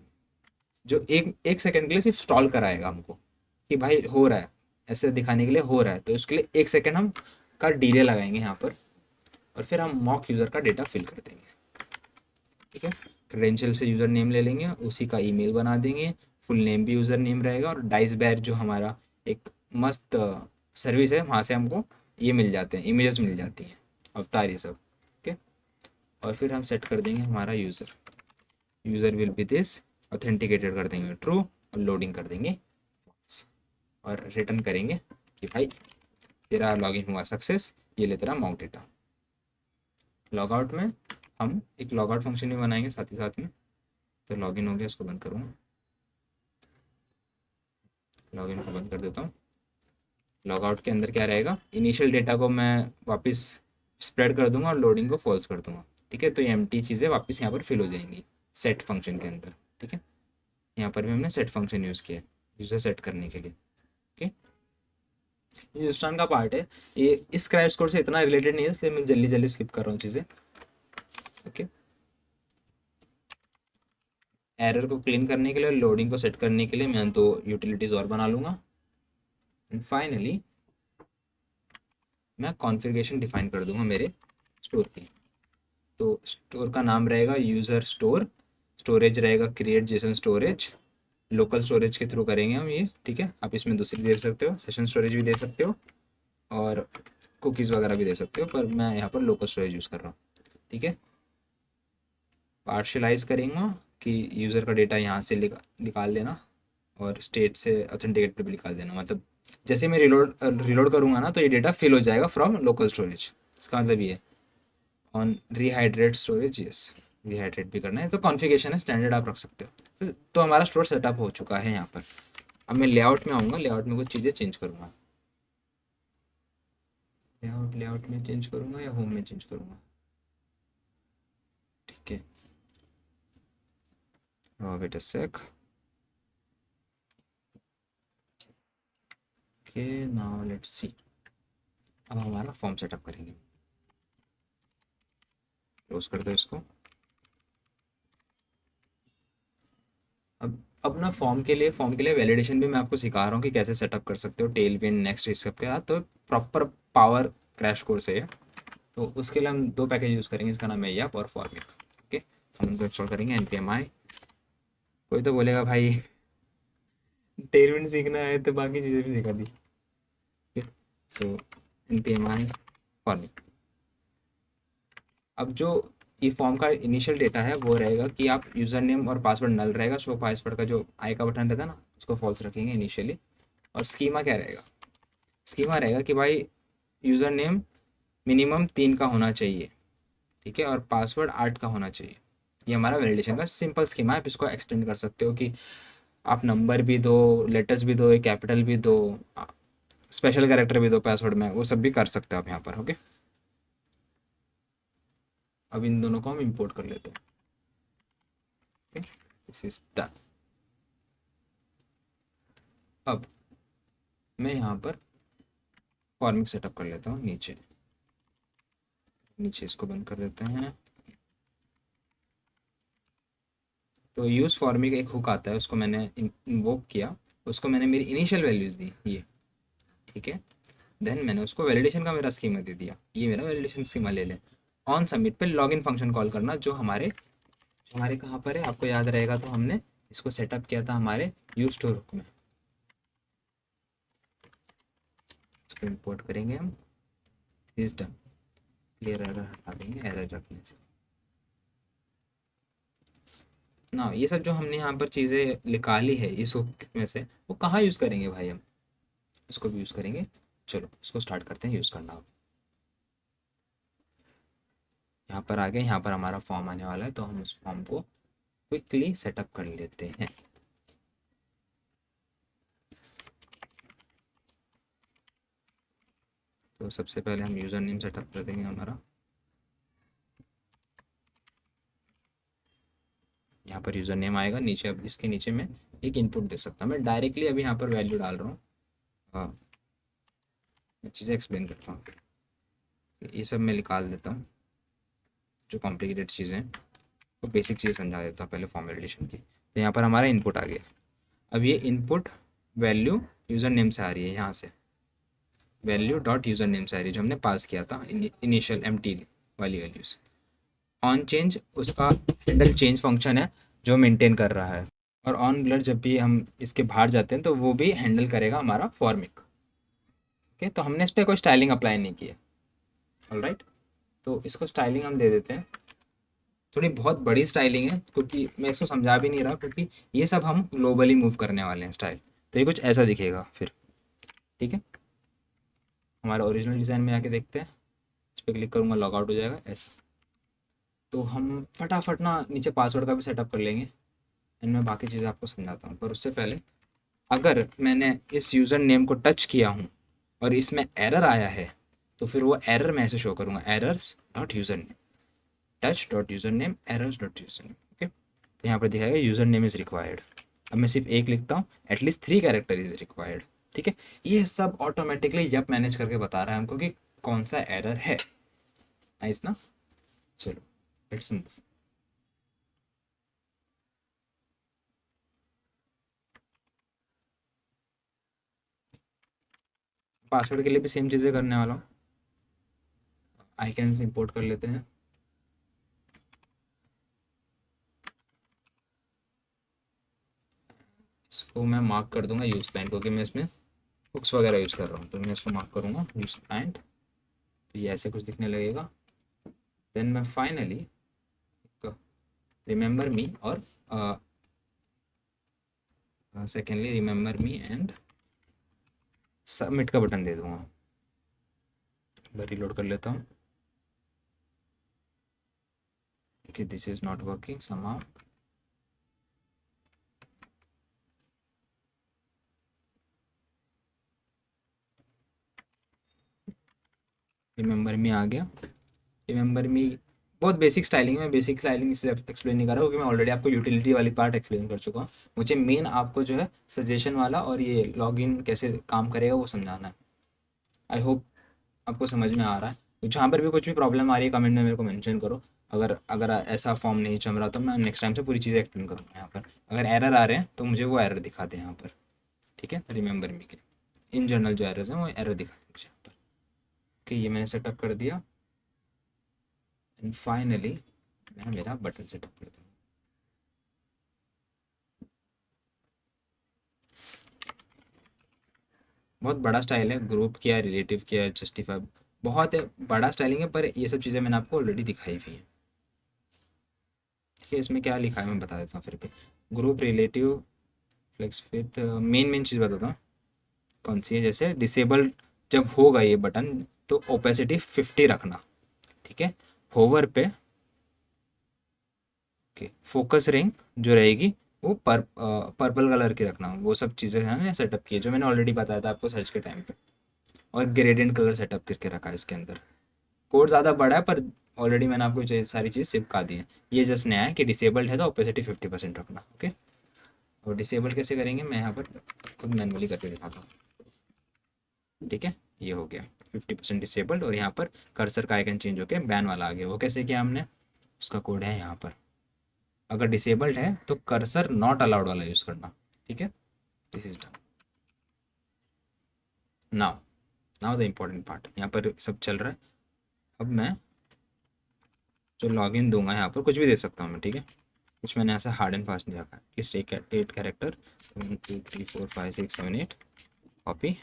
जो एक एक सेकंड के लिए सिर्फ स्टॉल कराएगा हमको कि भाई हो रहा है, ऐसे दिखाने के लिए हो रहा है, तो उसके लिए 1 सेकंड हम का डिले लगाएंगे यहाँ पर, और फिर हम मॉक यूज़र का डेटा फिल कर देंगे। ठीक है, क्रेडेंशियल से यूज़र नेम ले लेंगे, उसी का ईमेल बना देंगे, फुल नेम भी यूज़र नेम रहेगा, और डाइस बैर जो हमारा एक मस्त सर्विस है, वहाँ से हमको ये मिल जाते हैं, इमेजेस मिल जाती हैं, अवतार ये सब। ठीक है, और फिर हम सेट कर देंगे हमारा user, user will be this, authenticated कर देंगे ट्रू और लोडिंग कर देंगे फॉल्स, और रिटर्न करेंगे कि भाई तेरा लॉगिन हुआ सक्सेस, ये ले तेरा मॉक डेटा। लॉगआउट में हम एक लॉगआउट फंक्शन भी बनाएंगे साथ ही साथ में। तो लॉगिन हो गया, इसको बंद करूँगा, लॉगिन को बंद कर देता हूँ। लॉगआउट के अंदर क्या रहेगा, इनिशियल डेटा को मैं वापस स्प्रेड कर दूंगा और लोडिंग को फॉल्स कर दूंगा। ठीक है, तो ये एम्प्टी चीज़ें वापस यहाँ पर फिल हो जाएंगी सेट फंक्शन के अंदर। ठीक है, यहाँ पर भी हमने सेट फंक्शन यूज़ किया यूज़र सेट करने के लिए। ओके, ये हिंदुस्तान का पार्ट है, ये इस क्रैश कोर्स से इतना रिलेटेड नहीं है, इसलिए मैं जल्दी जल्दी स्किप कर रहा हूँ चीज़ें। ओके, एरर को क्लीन करने के लिए, लोडिंग को सेट करने के लिए मैं तो यूटिलिटीज़ और बना लूँगा। एंड फाइनली मैं कॉन्फ़िगरेशन डिफाइन कर दूंगा मेरे स्टोर की। तो स्टोर का नाम रहेगा यूज़र स्टोर, स्टोरेज रहेगा create Jason storage, local storage के थ्रू करेंगे हम ये। ठीक है, आप इसमें दूसरी दे सकते हो, सेशन स्टोरेज भी दे सकते हो और कुकीज़ वगैरह भी दे सकते हो, पर मैं यहाँ पर लोकल स्टोरेज यूज़ कर रहा हूँ। ठीक है, पार्शलाइज करेंगे कि यूज़र का डेटा यहाँ से निकाल देना और स्टेट से ऑथेंटिकेट पे भी निकाल देना, मतलब जैसे मैं रिलोड रिलोड करूँगा ना तो ये डेटा फिल हो जाएगा फ्रॉम लोकल स्टोरेज। इसका मतलब ये है ऑन रीहाइड्रेट स्टोरेज, यस रीहाइड्रेट भी करना है। तो कॉन्फ़िगरेशन है, स्टैंडर्ड आप रख सकते हो। तो हमारा स्टोर सेटअप हो चुका है यहाँ पर। अब मैं लेआउट में आऊँगा, लेआउट में कुछ चीज़ें चेंज करूँगा। लेआउट में चेंज करूँगा या होम में चेंज करूँगा? ठीक है, wait a sec. Okay, now let's see. अब हमारा फॉर्म सेटअप करेंगे। क्लोज कर दो इसको। अब ना फॉर्म के लिए वैलिडेशन भी मैं आपको सिखा रहा हूँ कि कैसे सेटअप कर सकते हो टेलविंड नेक्स्ट इस सब के साथ। तो प्रॉपर पावर क्रैश कोर्स है ये। तो उसके लिए हम दो पैकेज यूज़ करेंगे, इसका नाम है याप और फॉर्मिक। ओके, हम उनको इंस्टॉल करेंगे npmi। कोई तो बोलेगा भाई टेलविंड सीखना है तो बाकी चीज़ें भी सिखा दी। सो npmi फॉर्मिक। अब जो ये फॉर्म का इनिशियल डेटा है वो रहेगा कि आप यूज़र नेम और पासवर्ड नल रहेगा, शो पासवर्ड का जो आई का बटन रहता है ना उसको फॉल्स रखेंगे इनिशियली। और स्कीमा क्या रहेगा? स्कीमा रहेगा कि भाई यूज़र नेम मिनिमम 3 का होना चाहिए, ठीक है, और पासवर्ड 8 का होना चाहिए। ये हमारा वैलिडेशन का सिंपल स्कीमा है। आप इसको एक्सटेंड कर सकते हो कि आप नंबर भी दो, लेटर्स भी दो, एक कैपिटल भी दो, स्पेशल कैरेक्टर भी दो पासवर्ड में, वो सब भी कर सकते हो आप यहाँ पर। ओके, अब इन दोनों को हम इंपोर्ट कर लेते हैं। Okay, this is done. अब मैं यहाँ पर फॉर्मिक सेटअप कर लेता हूँ। नीचे नीचे इसको बंद कर देते हैं। तो यूज़ फॉर्मिक एक हुक आता है, उसको मैंने इन्वोक किया, उसको मैंने मेरी इनिशियल वैल्यूज़ दी ये। ठीक है, देन मैंने उसको वैलिडेशन का मेरा स्कीमा दे दिया, ये मेरा वैलिडेशन स्कीमा ले लें। ऑन सबमिट पे लॉगिन फंक्शन कॉल करना, जो हमारे कहाँ पर है आपको याद रहेगा, तो हमने इसको सेटअप किया था हमारे यूज स्टोर हुक में। इसको इंपोर्ट करेंगे हम, सिस्टम क्लियर एरर हटा देंगे एरर रखने से ना। ये सब जो हमने यहाँ पर चीज़ें निकाली है इस हुक में से, वो कहाँ यूज़ करेंगे भाई? हम इसको भी यूज़ करेंगे। चलो इसको स्टार्ट करते हैं यूज़ करना। यहाँ पर आ गए, यहाँ पर हमारा फॉर्म आने वाला है, तो हम उस फॉर्म को क्विकली सेटअप कर लेते हैं। तो सबसे पहले हम यूज़र नेम सेटअप कर देंगे हमारा। यहाँ पर यूज़र नेम आएगा नीचे। अब इसके नीचे में एक इनपुट दे सकता हूँ, मैं डायरेक्टली अभी यहाँ पर वैल्यू डाल रहा हूँ। हाँ, मैं चीज़ें एक्सप्लेन करता हूँ फिर। ये सब मैं निकाल देता हूँ जो कॉम्प्लिकेटेड चीज़ें हैं, तो बेसिक चीज़ समझा देता हूँ पहले फॉर्म वैलिडेशन की। तो यहाँ पर हमारा इनपुट आ गया। अब ये इनपुट वैल्यू यूज़र नेम से आ रही है, यहाँ से वैल्यू डॉट यूज़र नेम से आ रही है जो हमने पास किया था इनिशियल एम्प्टी वाली वैल्यूज़। ऑन चेंज उसका हैंडल चेंज फंक्शन है जो मेंटेन कर रहा है। और ऑन ब्लर जब भी हम इसके बाहर जाते हैं तो वो भी हैंडल करेगा हमारा फॉर्मिक। ओके, तो हमने इस पर कोई स्टाइलिंग अप्लाई नहीं किया। ऑलराइट, तो इसको स्टाइलिंग हम दे देते हैं। थोड़ी बहुत बड़ी स्टाइलिंग है क्योंकि मैं इसको समझा भी नहीं रहा, क्योंकि ये सब हम ग्लोबली मूव करने वाले हैं स्टाइल। तो ये कुछ ऐसा दिखेगा फिर। ठीक है, हमारा ओरिजिनल डिज़ाइन में आके देखते हैं। इस पर क्लिक करूँगा, लॉग आउट हो जाएगा ऐसा। तो हम फटाफट ना नीचे पासवर्ड का भी सेटअप कर लेंगे, एंड मैं बाकी चीज़ें आपको समझाता हूँ। पर उससे पहले, अगर मैंने इस यूज़र नेम को टच किया हूँ और इसमें एरर आया है, तो फिर वो एरर मैं ऐसे शो करूँगा, errors dot user name, touch dot user name, errors dot user name. Okay, तो यहाँ पर दिखाएगा यूज़र नेम इज़ रिक्वायर्ड। अब मैं सिर्फ एक लिखता हूँ, एटलीस्ट 3 कैरेक्टर इज रिक्वायर्ड। ठीक है, ये सब ऑटोमेटिकली यप मैनेज करके बता रहा है हमको कि कौन सा एरर है। नाइस ना। चलो लेट्स मूव। पासवर्ड के लिए भी सेम चीज़ें करने वाला हूँ। आइकन्स इंपोर्ट कर लेते हैं। इसको मैं मार्क कर दूंगा यूज क्लाइंट, क्योंकि मैं इसमें बुक्स वगैरह यूज़ कर रहा हूँ, तो मैं इसको मार्क करूँगा यूज क्लाइंट। तो ये ऐसे कुछ दिखने लगेगा। देन मैं फाइनली रिमेंबर मी और secondly remember me and submit का बटन दे दूंगा। मैं रिलोड कर लेता हूँ कि this is not working somehow. Remember me आ गया। रिमेंबर मी बहुत बेसिक स्टाइलिंग है, बेसिक स्टाइलिंग इसलिए एक्सप्लेन नहीं कर रहा, क्योंकि मैं ऑलरेडी आपको यूटिलिटी वाली पार्ट एक्सप्लेन कर चुका हूँ। मुझे मेन आपको जो है सजेशन वाला और ये लॉगिन कैसे काम करेगा वो समझाना है। आई होप आपको समझ में आ रहा है। जहाँ पर भी कुछ भी प्रॉब्लम आ रही है कमेंट में मेरे को मेंशन करो। अगर अगर ऐसा फॉर्म नहीं चल रहा तो मैं नेक्स्ट टाइम से पूरी चीज़ें एक्सप्लेन करूँगा। यहाँ पर अगर एरर आ रहे हैं तो मुझे वो एरर दिखा दें यहाँ पर। ठीक है, रिमेंबर मी के इन जनरल जो एरर्स हैं वो एरर दिखा दें मुझे यहाँ पर। कि ये मैंने सेटअप कर दिया एंड फाइनली मैं मेरा बटन सेटअप कर दूँ। बहुत बड़ा स्टाइल है, ग्रुप किया, रिलेटिव किया, जस्टिफाई, बहुत है, बड़ा स्टाइलिंग है, पर ये सब चीज़ें मैंने आपको ऑलरेडी दिखाई हुई है। ठीक है, इसमें क्या लिखा है मैं बता देता हूँ फिर भी। Group, relative, flex width, main main चीज़ बताता हूँ कौन सी है। जैसे डिसेबल जब होगा ये बटन तो ओपेसिटी 50 रखना। ठीक है, होवर पे ओके, फोकस रिंग जो रहेगी वो पर्पल कलर की रखना। वो सब चीज़ें हैं ना सेटअप की है, जो मैंने ऑलरेडी बताया था आपको सर्च के टाइम पे। और ग्रेडियंट कलर सेटअप करके रखा है इसके अंदर। कोड ज़्यादा बड़ा है पर ऑलरेडी मैंने आपको ये सारी चीज़ चिपका दी है। ये जस्ट नया है कि डिसेबल्ड है तो ओपेसिटी 50% रखना। ओके, और डिसेबल कैसे करेंगे मैं यहाँ पर खुद मैनुअली करके दिखाता हूँ। ठीक है, ये हो गया 50% डिसेबल्ड, और यहाँ पर कर्सर का आइकन चेंज होकर बैन वाला आ गया। वो कैसे किया हमने, उसका कोड है यहाँ पर। अगर डिसेबल्ड है तो कर्सर नॉट अलाउड वाला यूज़ करना। ठीक है, this is done. Now now the important part, यहाँ पर सब चल रहा है। अब मैं जो लॉगिन दूंगा यहाँ पर कुछ भी दे सकता हूँ मैं। ठीक है, कुछ मैंने ऐसा हार्ड एंड फास्ट नहीं रखा है। At least 8 character, 1 2 3 4 5 6 7 8, copy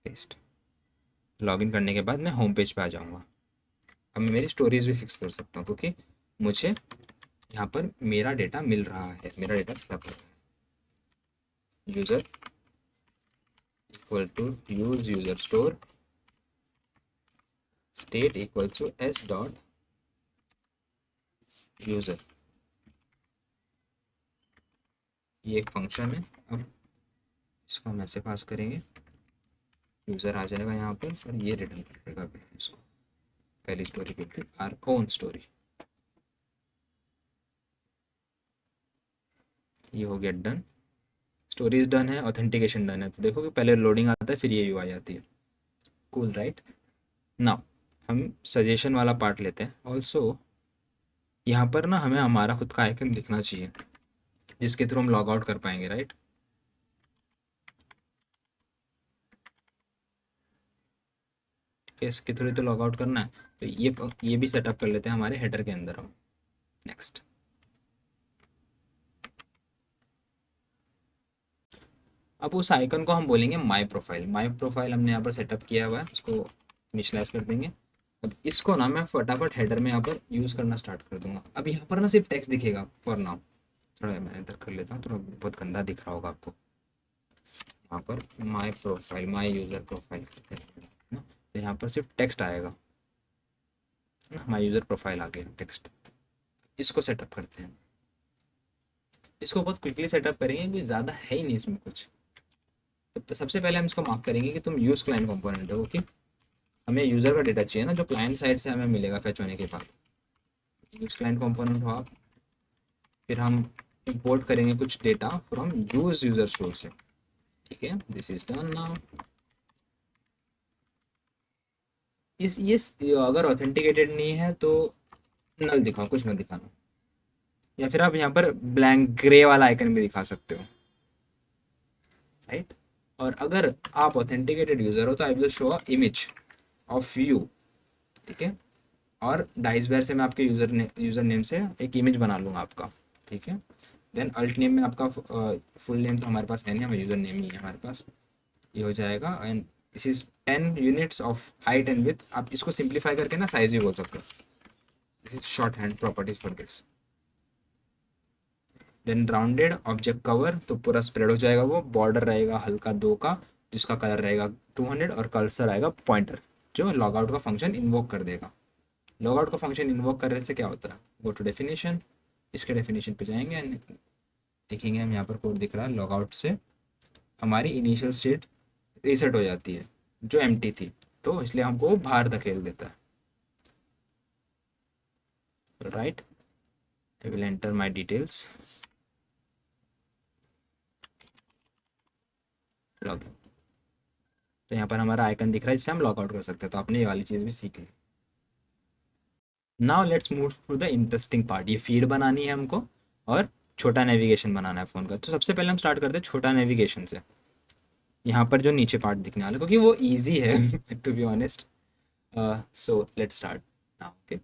paste. Login करने के बाद मैं होम पेज पे आ जाऊँगा। अब मैं मेरी स्टोरीज भी फिक्स कर सकता हूँ, क्योंकि मुझे यहाँ पर मेरा डेटा मिल रहा है, मेरा डेटा सेटअप हो रहा है। User equal to use user store, state equal to S dot user, ये एक फंक्शन है। अब इसको हम ऐसे पास करेंगे, यूज़र आ जाएगा यहाँ पर और ये रिटर्न कर देगा इसको। पहली स्टोरी पे भी आर ओन स्टोरी। ये हो गया डन, स्टोरीज डन है, ऑथेंटिकेशन डन है। तो देखो कि पहले लोडिंग आता है फिर ये यूआई आती है। Cool right. नाउ हम सजेशन वाला पार्ट लेते हैं। ऑल्सो यहाँ पर ना हमें हमारा खुद का आइकन दिखना चाहिए जिसके थ्रू हम लॉग आउट कर पाएंगे, राइट। ठीक है, इसके थ्रू तो लॉग आउट करना है, तो ये भी सेटअप कर लेते हैं हमारे हेडर के अंदर हम। नेक्स्ट, अब उस आइकन को हम बोलेंगे माई प्रोफाइल। माई प्रोफाइल हमने यहाँ पर सेटअप किया हुआ है, उसको इनिशियलाइज कर देंगे। अब इसको ना मैं फटाफट हेडर में यहाँ पर यूज़ करना स्टार्ट कर दूंगा। अब यहाँ पर ना सिर्फ टेक्स्ट दिखेगा फॉर नाउ। थोड़ा मैं इधर कर लेता हूँ, थोड़ा बहुत गंदा दिख रहा होगा आपको। यहाँ पर my profile, my user profile करते हैं ना, तो यहाँ पर सिर्फ टेक्स्ट आएगा ना, माई यूज़र प्रोफाइल आ गया टेक्स्ट। इसको सेटअप करते हैं। इसको बहुत क्विकली सेटअप करेंगे क्योंकि ज़्यादा है ही नहीं इसमें कुछ। तो सबसे पहले हम इसको मार्क करेंगे कि तुम यूज़ क्लाइंट कंपोनेंट हो, कि हमें यूज़र का डेटा चाहिए ना जो क्लाइंट साइड से हमें मिलेगा फेच होने के बाद। यूज़ क्लाइंट कंपोनेंट हो आप। फिर हम इंपोर्ट करेंगे कुछ डेटा फ्रॉम यूजर स्टोर से। ठीक है, दिस इज डन नाउ। अगर ऑथेंटिकेटेड नहीं है तो नल दिखाओ, कुछ मत दिखाना, या फिर आप यहाँ पर ब्लैंक ग्रे वाला आइकन भी दिखा सकते हो, राइट। और अगर आप ऑथेंटिकेटेड यूजर हो तो I will show a image of you. ठीक है, और डाइस बेयर से मैं आपके यूज़र नेम से एक इमेज बना लूँगा आपका। ठीक है, देन अल्ट नेम में आपका फुल नेम तो हमारे पास है नहीं, हमारे यूज़र नेम ही है हमारे पास, ये हो जाएगा। And this is 10 units of height and with. आप इसको सिंप्लीफाई करके ना साइज भी बोल सकते हो। This is short hand properties for this. Then rounded object cover, तो पूरा स्प्रेड हो जाएगा वो। बॉर्डर रहेगा हल्का 2 का, जिसका कलर रहेगा 200, और कर्सर आएगा पॉइंटर जो लॉग आउट का फंक्शन इन्वोक कर देगा। लॉग आउट का फंक्शन इन्वोक करने से क्या होता है, गो टू डेफिनेशन, इसके डेफिनेशन पे जाएंगे एंड देखेंगे हम यहाँ पर कोड दिख रहा है। लॉग आउट से हमारी इनिशियल स्टेट रीसेट हो जाती है जो एम्प्टी थी, तो इसलिए हमको वो बाहर धकेल देता है, right. I will enter my details, log in. तो यहाँ पर हमारा आइकन दिख रहा है जिससे हम लॉग आउट कर सकते हैं। तो आपने ये वाली चीज़ भी सीख ली। Now let's move to the interesting part. ये फीड बनानी है हमको और छोटा नेविगेशन बनाना है फ़ोन का। तो सबसे पहले हम स्टार्ट करते हैं छोटा नेविगेशन से। यहाँ पर जो नीचे पार्ट दिखने वाला, क्योंकि वो ईजी है to be honest. So let's start now. Okay,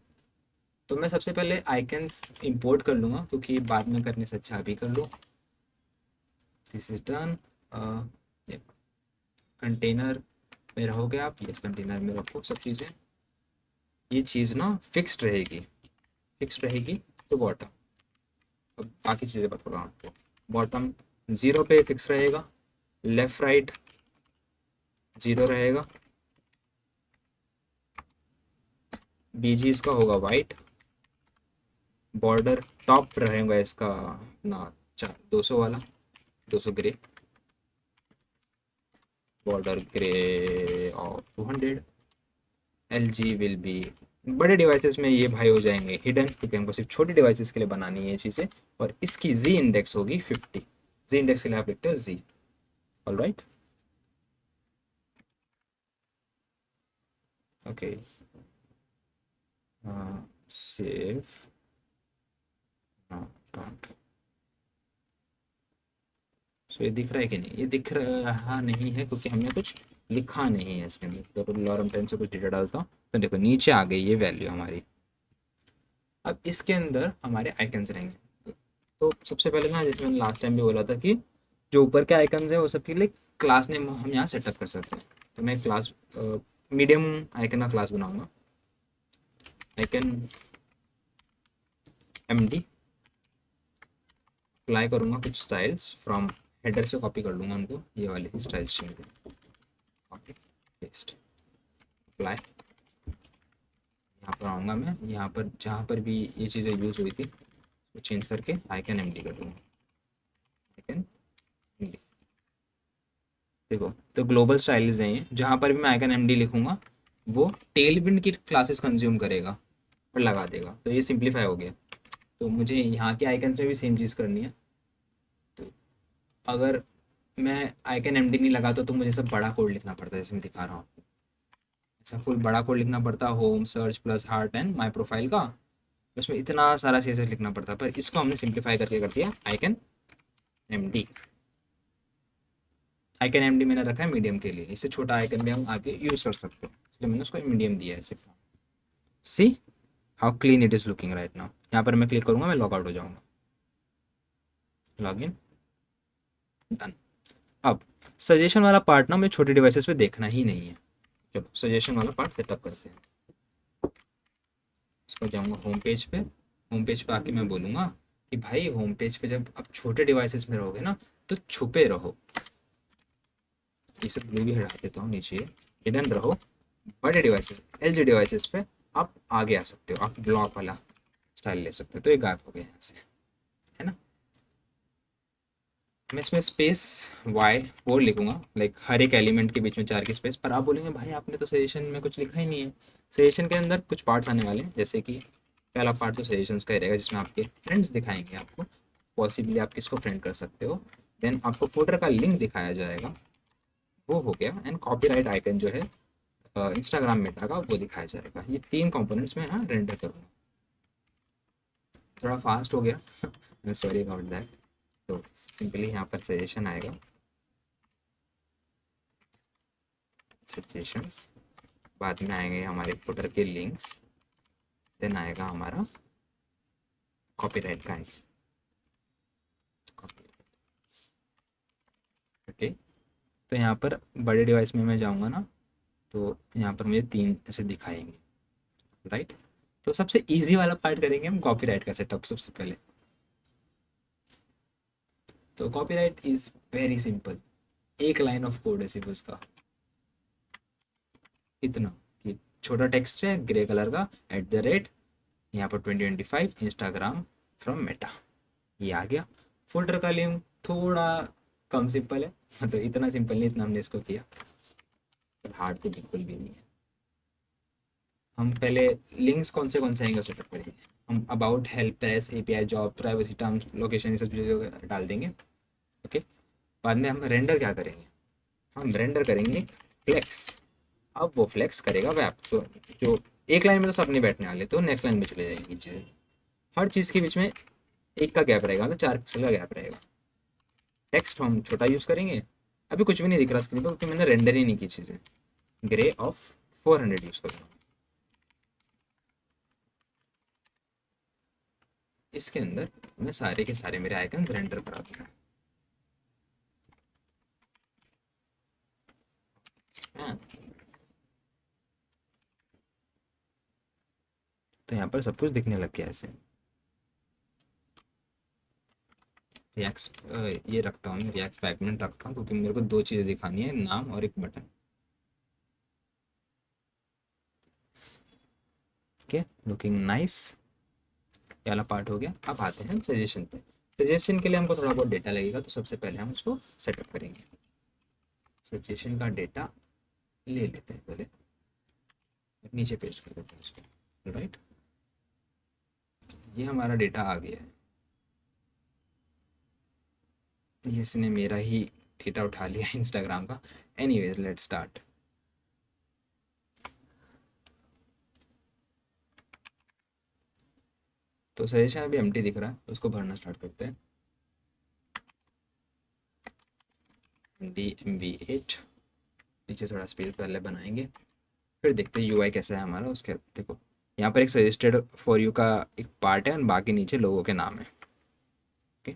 तो मैं सबसे पहले आइकन्स इंपोर्ट कर लूँगा, क्योंकि बाद में करने से अच्छा अभी कर लूँ। This is done. कंटेनर में रहोगे आप, यस कंटेनर में रखो सब चीज़ें। ये चीज़ ना फिक्स्ड रहेगी, फिक्स्ड रहेगी तो बॉटम। अब बाकी चीज़ें बता रहा हूँ आपको। बॉटम 0 पे फिक्स रहेगा, लेफ़्ट राइट 0 रहेगा, बीजी इसका होगा वाइट, बॉर्डर टॉप रहेगा इसका ना 200 वाला, 200 grey, border grey of 200। L G will be, बड़े डिवाइसेस में ये भाई हो जाएंगे हिडन, क्योंकि हमको सिर्फ छोटी डिवाइसेस के लिए बनानी है ये चीज़ें। और इसकी जी इंडेक्स होगी 50। जी इंडेक्स के लिए आप लिखते हो जी। All right, okay, save, dot. So ये दिख रहा है कि नहीं, ये दिख रहा नहीं है क्योंकि हमने कुछ लिखा नहीं है इसके अंदर। तो लॉरम 10 से कुछ डेटा डालता हूँ तो देखो नीचे आ गई ये वैल्यू हमारी। अब इसके अंदर हमारे आइकन्स रहेंगे। तो सबसे पहले ना, जैसे मैंने लास्ट टाइम भी बोला था कि जो ऊपर के आइकन्स है वो सबके लिए क्लास नेम हम यहाँ सेटअप कर सकते हैं। तो मैं क्लास मीडियम आइकन का क्लास बनाऊंगा, आइकन एमडी। अप्लाई करूँगा कुछ स्टाइल्स फ्रॉम हेडर से, कॉपी कर लूँगा उनको, ये वाले स्टाइल्स चाहिए, कॉपी पेस्ट अप्लाई। यहाँ पर आऊँगा मैं, यहाँ पर जहाँ पर भी ये चीज़ें यूज़ हुई थी वो चेंज करके आइकन एमडी कर दूँगा, आइकन एमडी। देखो, तो ग्लोबल स्टाइल्स हैं ये, जहाँ पर भी मैं आइकन एमडी लिखूँगा वो टेलविंड की क्लासेस कंज्यूम करेगा और लगा देगा। तो ये सिंप्लीफाई हो गया। तो मुझे यहाँ के आइकन्स में भी सेम चीज़ करनी है। तो अगर मैं आइकन एमडी नहीं लगाता तो मुझे सब बड़ा कोड लिखना पड़ता है, जैसे मैं दिखा रहा हूँ आपको। ऐसा फुल बड़ा कोड लिखना पड़ता, home search plus heart and my profile का, उसमें इतना सारा सीएसएस लिखना पड़ता। पर इसको हमने सिंप्लीफाई करके कर दिया आइकन एमडी। आइकन एमडी मैंने रखा है मीडियम के लिए, इससे छोटा आइकन भी हम आगे यूज़ कर सकते हैं, इसलिए मैंने उसको मीडियम दिया है सिर्फ। See how clean it is looking right now. यहाँ पर मैं क्लिक करूँगा, मैं लॉग आउट हो जाऊँगा, लॉग इन, डन। अब सजेशन वाला पार्ट ना मुझे छोटे डिवाइसेस पे देखना ही नहीं है। चलो सजेशन वाला पार्ट सेटअप करते हैं। इसको जाऊँगा होम पेज पे, होम पेज पे आके मैं बोलूँगा कि भाई होम पेज पे जब आप छोटे डिवाइसेस में रहोगे ना तो छुपे रहो। ये सब ब्लू भी हटा देता हूँ नीचे, हिडन रहो। बड़े डिवाइसेस एल जी डिवाइसेस पे आप आगे आ सकते हो, आप ब्लॉक वाला स्टाइल ले सकते हो। तो ये गायब हो गया यहाँ से, है ना। मैं इसमें स्पेस Y4 लिखूंगा, लाइक हर एक एलिमेंट के बीच में 4 की स्पेस। पर आप बोलेंगे भाई आपने तो सजेशन में कुछ लिखा ही नहीं है। सजेशन के अंदर कुछ पार्ट्स आने वाले हैं, जैसे कि पहला पार्ट तो सजेशंस का ही रहेगा जिसमें आपके फ्रेंड्स दिखाएंगे आपको पॉसिबली आप किसको फ्रेंड कर सकते हो। देन आपको फुटर का लिंक दिखाया जाएगा, वो हो गया। एंड कॉपीराइट आइकन जो है इंस्टाग्राम मेटा का, वो दिखाया जाएगा। ये 3 कंपोनेंट्स में यहाँ रेंडर करूँगा। थोड़ा फास्ट हो गया सॉरी अबाउट दैट। तो सिंपली यहाँ पर सजेशन आएगा, सजेशंस, बाद में आएंगे हमारे फुटर के लिंक्स, देन आएगा हमारा कॉपीराइट का आएगा। ओके, तो यहाँ पर बड़े डिवाइस में मैं जाऊँगा ना, तो यहाँ पर मुझे 3 ऐसे दिखाएंगे, राइट। तो सबसे इजी वाला पार्ट करेंगे हम, कॉपीराइट का सेटअप सबसे पहले। तो कॉपीराइट इज़ वेरी सिंपल, एक लाइन ऑफ कोड है सिर्फ उसका, इतना कि छोटा टेक्स्ट है ग्रे कलर का, @ यहाँ पर 2025 इंस्टाग्राम फ्रॉम मेटा, ये आ गया। फोल्डर का लिंक थोड़ा कम सिंपल है, मतलब इतना सिंपल नहीं, इतना हमने इसको किया, पर हार्ड तो बिल्कुल भी नहीं है। हम पहले लिंक्स कौन से आएंगे सेटअप करेंगे। हम about, help, press, API, job, privacy, terms, location, ये सब चीज़ें डाल देंगे। ओके, बाद में हम रेंडर क्या करेंगे, हम रेंडर करेंगे फ्लेक्स। अब वो फ्लेक्स करेगा वेब, तो जो एक लाइन में तो सब नहीं बैठने वाले, तो नेक्स्ट लाइन में चले जाएंगी चीज़ें। हर चीज़ के बीच में एक का गैप रहेगा, मतलब 4 पिक्सल का गैप रहेगा। टेक्स्ट हम छोटा यूज़ करेंगे, अभी कुछ भी नहीं दिख रहा स्क्रीन पर क्योंकि मैंने रेंडर ही नहीं की चीज़ें। ग्रे ऑफ 400 यूज़ करूँगा। इसके अंदर मैं सारे के सारे मेरे आइकन्स रेंडर करा दूँगा। हाँ, तो यहाँ पर सब कुछ दिखने लग गया ऐसे। रिएक्ट ये रखता हूँ मैं, रिएक्ट फ्रैगमेंट रखता हूँ क्योंकि मेरे को 2 चीज़ें दिखानी है, नाम और एक बटन। ओके, लुकिंग नाइस, ये वाला पार्ट हो गया। अब आते हैं सजेशन पे। सजेशन के लिए हमको थोड़ा बहुत डेटा लगेगा, तो सबसे पहले हम उसको सेटअप करेंगे। सजेशन का डेटा ले लेते हैं पहले, नीचे पेस्ट कर देते हैं उसको, राइट। ये हमारा डेटा आ गया है, ये इसने मेरा ही डेटा उठा लिया इंस्टाग्राम का। Anyways let's start. तो सजेशन अभी एम्प्टी दिख रहा है, उसको भरना स्टार्ट करते हैं। DMV8, नीचे थोड़ा स्पेस पहले बनाएंगे, फिर देखते हैं यूआई कैसा है हमारा। उसके देखो यहाँ पर एक सजेस्टेड फॉर यू का एक पार्ट है और बाकी नीचे लोगों के नाम है। ओके,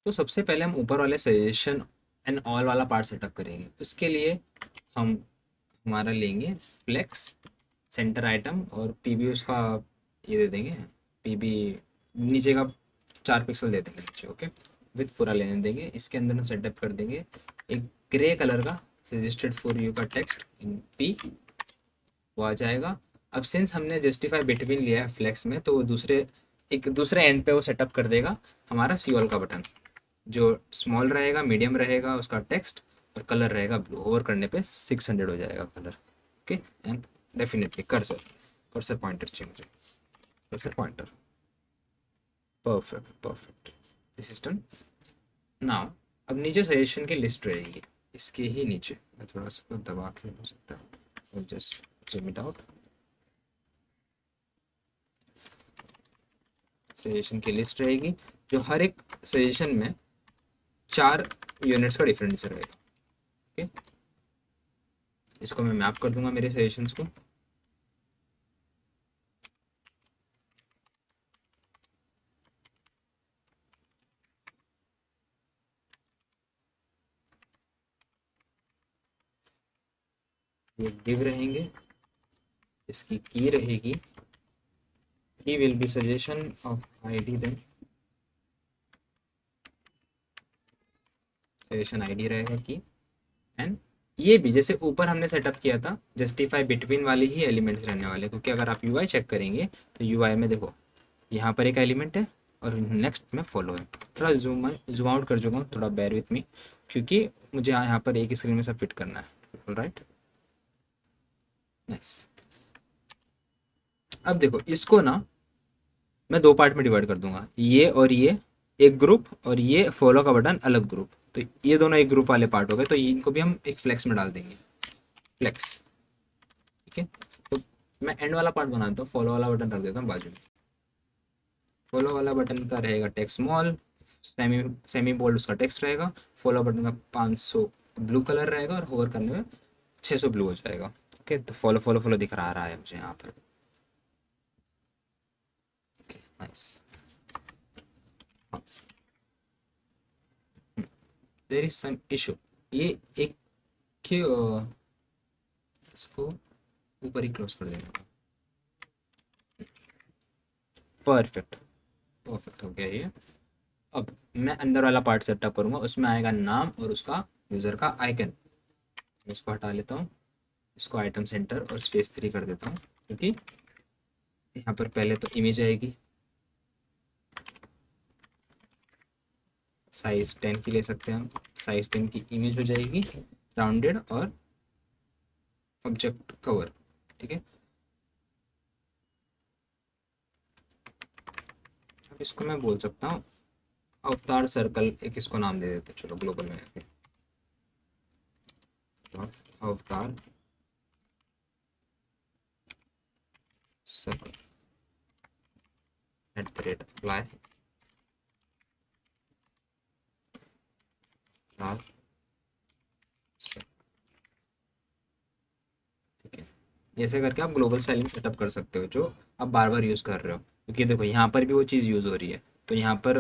तो सबसे पहले हम ऊपर वाले सजेशन एंड ऑल वाला पार्ट सेटअप करेंगे। उसके लिए हम हमारा लेंगे फ्लेक्स, सेंटर आइटम, और पीबी उसका ये दे देंगे, पीबी नीचे का 4 पिक्सल दे देंगे नीचे। ओके, विथ पूरा लेने देंगे। इसके अंदर हम सेटअप कर देंगे एक ग्रे कलर का सजेस्टेड फॉर यू का टेक्स्ट इन पी, वो आ जाएगा। अब सिंस हमने जस्टिफाई बिटवीन लिया है फ्लेक्स में, तो वो दूसरे एंड पे वो सेटअप कर देगा हमारा सीओल का बटन, जो स्मॉल रहेगा, मीडियम रहेगा उसका टेक्स्ट, और कलर रहेगा ब्लू। ओवर करने पे 600 हो जाएगा colour. Okay, and definitely cursor, cursor pointer चाहिए मुझे, cursor pointer, perfect perfect, this is done. Now अब नीचे सजेशन की लिस्ट रहेगी, इसके ही नीचे मैं थोड़ा सा दबा के हो सकता है, just zoom it out. Suggestion की लिस्ट रहेगी, जो हर एक सजेशन में 4 यूनिट्स का डिफरेंस रहेगा। ओके, इसको मैं मैप कर दूंगा मेरे सजेशंस को। ये div रहेंगे, इसकी की रहेगी, key will be suggestion of ID, then suggestion ID रहेगा की। एंड ये भी जैसे ऊपर हमने सेटअप किया था, जस्टिफाई बिटवीन वाले ही एलिमेंट्स रहने वाले, क्योंकि अगर आप यूआई चेक करेंगे तो यूआई में देखो यहाँ पर एक एलिमेंट है और नेक्स्ट में फॉलो है। थोड़ा जूम आउट कर चुका हूँ, थोड़ा बेयर विथ मी, क्योंकि मुझे यहाँ पर एक स्क्रीन में सब फिट करना है। Right, nice. अब देखो इसको ना मैं दो पार्ट में डिवाइड कर दूंगा, ये और ये एक ग्रुप, और ये फॉलो का बटन अलग ग्रुप। तो ये दोनों एक ग्रुप वाले पार्ट हो गए, तो इनको भी हम एक फ्लेक्स में डाल देंगे, फ्लेक्स। ठीक है, तो मैं एंड वाला पार्ट बनाता हूँ, फॉलो वाला बटन रख देता हूँ बाजू में। फॉलो वाला बटन का रहेगा text small, semi semi bold उसका टेक्स्ट रहेगा। फॉलो बटन का 500 ब्लू कलर रहेगा, और होवर करने में 600 ब्लू हो जाएगा। ओके, तो फॉलो फॉलो फॉलो दिख रहा है मुझे यहाँ पर। Okay nice. There is some issue, ये एक इसको ऊपर ही क्लोज कर देना। परफेक्ट, परफेक्ट हो गया ये। अब मैं अंदर वाला पार्ट सेटअप करूंगा, उसमें आएगा नाम और उसका यूज़र का आइकन। इसको हटा लेता हूँ, इसको आइटम सेंटर और स्पेस 3 कर देता हूँ, क्योंकि यहाँ पर पहले तो इमेज आएगी, साइज 10 की ले सकते हैं हम। साइज 10 की इमेज हो जाएगी, राउंडेड और ऑब्जेक्ट कवर। ठीक है, अब इसको मैं बोल सकता हूँ अवतार सर्कल, एक इसको नाम दे देते हैं, चलो ग्लोबल में आके अवतार सर्कल @अप्लाई ठीक है, ऐसे करके आप ग्लोबल स्टाइलिंग सेटअप कर सकते हो, जो आप बार बार यूज़ कर रहे हो। क्योंकि देखो यहाँ पर भी वो चीज़ यूज़ हो रही है, तो यहाँ पर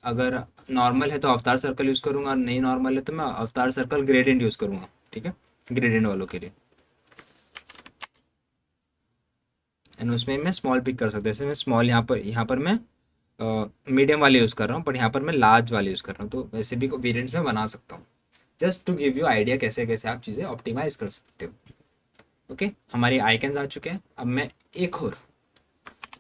अगर नॉर्मल है तो अवतार सर्कल यूज़ करूँगा, और नहीं नॉर्मल है तो मैं अवतार सर्कल ग्रेडियंट यूज़ करूँगा। ठीक है, ग्रेडियंट वालों के लिए। एंड उसमें मैं स्मॉल पिक कर सकता हूँ, जैसे मैं स्मॉल यहाँ पर मैं मीडियम वाले यूज़ कर रहा हूँ, पर यहाँ पर मैं लार्ज वाले यूज़ कर रहा हूँ, तो वैसे भी वेरियंट्स में बना सकता हूँ। Just to give you idea कैसे कैसे आप चीज़ें ऑप्टिमाइज़ कर सकते हो। ओके, हमारे आइकन्स आ चुके हैं। अब मैं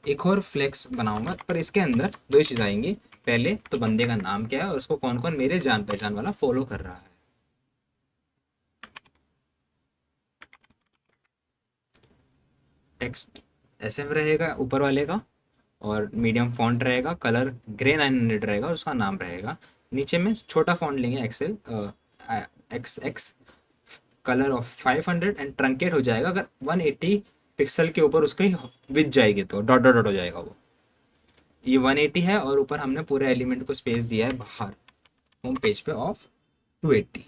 एक और फ्लेक्स बनाऊंगा, पर इसके अंदर दो ही चीज़ आएंगी। पहले तो बंदे का नाम क्या है और उसको कौन कौन मेरे जान पहचान वाला फॉलो कर रहा है। टेक्स्ट ऐसे में रहेगा ऊपर वाले का, और मीडियम फॉन्ट रहेगा, कलर ग्रे 900 रहेगा, और उसका नाम रहेगा। नीचे में छोटा फॉन्ट लेंगे, XL X colour of 500, and truncate हो जाएगा अगर 180 पिक्सल के ऊपर उसकी विथ जाएगी, तो डॉट डॉट डॉट हो जाएगा वो। ये 180 है, और ऊपर हमने पूरे एलिमेंट को स्पेस दिया है बाहर होम पेज पे ऑफ 280।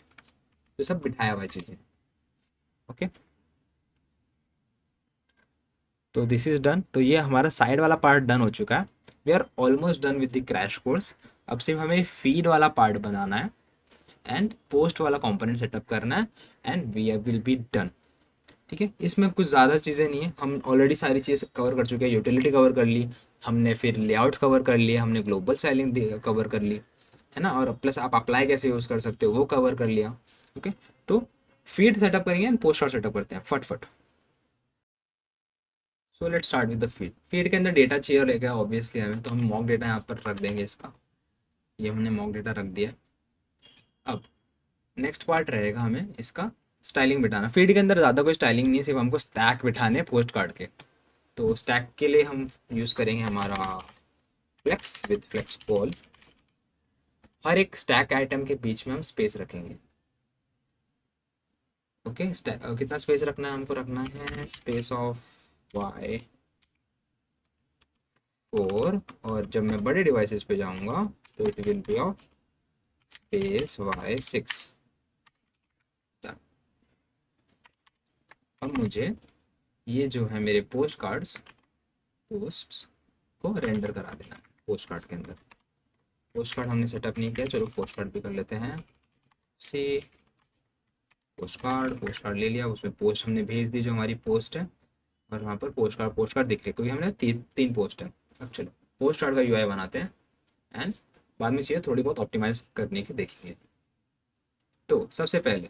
तो सब बिठाया हुआ चीज़ें। ओके, तो दिस इज़ डन। तो ये हमारा साइड वाला पार्ट डन हो चुका है। We are almost done with the crash course. अब सिर्फ हमें फीड वाला पार्ट बनाना है, एंड पोस्ट वाला कंपोनेंट सेटअप करना है, and we will be done. ठीक है, इसमें कुछ ज़्यादा चीज़ें नहीं है, हम ऑलरेडी सारी चीज़ें कवर कर चुके हैं। यूटिलिटी कवर कर ली हमने, फिर लेआउट्स कवर कर लिए हमने, ग्लोबल स्टाइलिंग कवर कर ली है ना, और प्लस आप अप्लाई कैसे यूज़ कर सकते हो वो कवर कर लिया। ओके, तो फीड सेटअप करेंगे एंड पोस्ट सेटअप करते हैं फटफट। So let start with the feed. Feed के अंदर डेटा चाहिए रहेगा ऑब्वियसली हमें, तो हम मॉक डेटा यहाँ पर रख देंगे इसका। ये हमने मॉक डेटा रख दिया। अब नेक्स्ट पार्ट रहेगा हमें इसका स्टाइलिंग बिठाना। फीड के अंदर ज़्यादा कोई स्टाइलिंग नहीं है, सिर्फ हमको स्टैक बिठाने पोस्ट कार्ड के। तो स्टैक के लिए हम यूज़ करेंगे हमारा फ्लेक्स विद फ्लेक्स कॉल। हर एक स्टैक आइटम के बीच में हम स्पेस रखेंगे। ओके, कितना स्पेस रखना है हमको? रखना है स्पेस ऑफ y4, और जब मैं बड़े डिवाइसेस पे जाऊंगा तो it will be of space y6। अब मुझे ये जो है मेरे पोस्ट कार्ड्स, पोस्ट्स को रेंडर करा देना है पोस्ट कार्ड के अंदर। पोस्ट कार्ड हमने सेटअप नहीं किया, चलो पोस्ट कार्ड भी कर लेते हैं। सी पोस्ट कार्ड ले लिया, उसमें पोस्ट हमने भेज दी जो हमारी पोस्ट है, और वहाँ पर पोस्ट कार्ड दिख रही है क्योंकि हमने तीन पोस्ट है। अब चलो पोस्ट कार्ड का यूआई बनाते हैं, एंड बाद में चीज़ें थोड़ी बहुत ऑप्टिमाइज करने की देखेंगे। तो सबसे पहले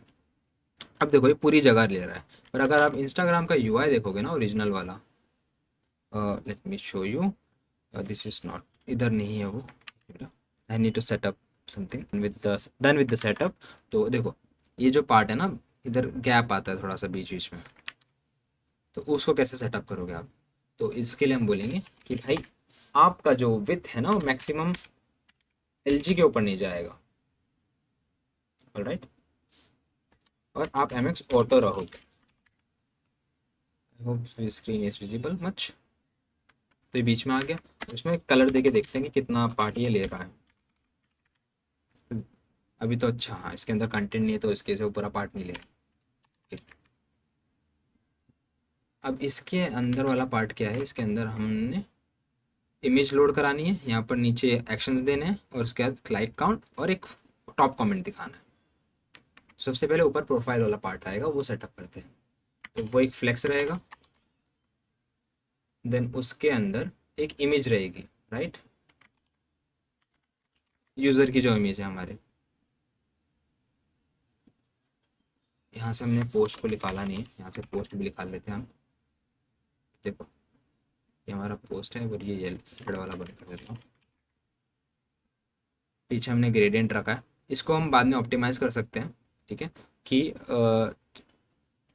अब देखो ये पूरी जगह ले रहा है, पर अगर आप इंस्टाग्राम का यूआई देखोगे ना ओरिजिनल वाला, let me show you, this is not, इधर नहीं है वो। I need to setup something with the done with the setup. तो देखो ये जो पार्ट है ना, इधर गैप आता है थोड़ा सा बीच बीच में, तो उसको कैसे सेटअप करोगे आप? तो इसके लिए हम बोलेंगे कि भाई आपका जो विथ है ना वो मैक्सिमम एलजी के ऊपर नहीं जाएगा। ऑलराइट, और आप एमएक्स ऑटो रहोगे। I hope screen is visible much. तो ये बीच में आ गया। इसमें कलर देके देखते हैं कि कितना पार्ट ये ले रहा है। अभी तो अच्छा, हाँ इसके अंदर कंटेंट नहीं है तो इसके से वो पूरा पार्ट नहीं ले रहा। ठीक। अब इसके अंदर वाला पार्ट क्या है, इसके अंदर हमने इमेज लोड करानी है, यहाँ पर नीचे एक्शंस देने हैं और उसके बाद लाइक काउंट और एक टॉप कमेंट दिखाना है। सबसे पहले ऊपर प्रोफाइल वाला पार्ट आएगा, वो सेटअप करते हैं। तो वो एक फ्लेक्स रहेगा, देन उसके अंदर एक इमेज रहेगी, राइट, यूज़र की जो इमेज है हमारे। यहाँ से हमने पोस्ट को निकाला नहीं है, यहाँ से पोस्ट भी निकाल लेते हैं हम। देखो ये हमारा पोस्ट है और ये रेड वाला बंद कर देता हूँ। पीछे हमने ग्रेडियंट रखा है, इसको हम बाद में ऑप्टिमाइज़ कर सकते हैं। ठीक है, कि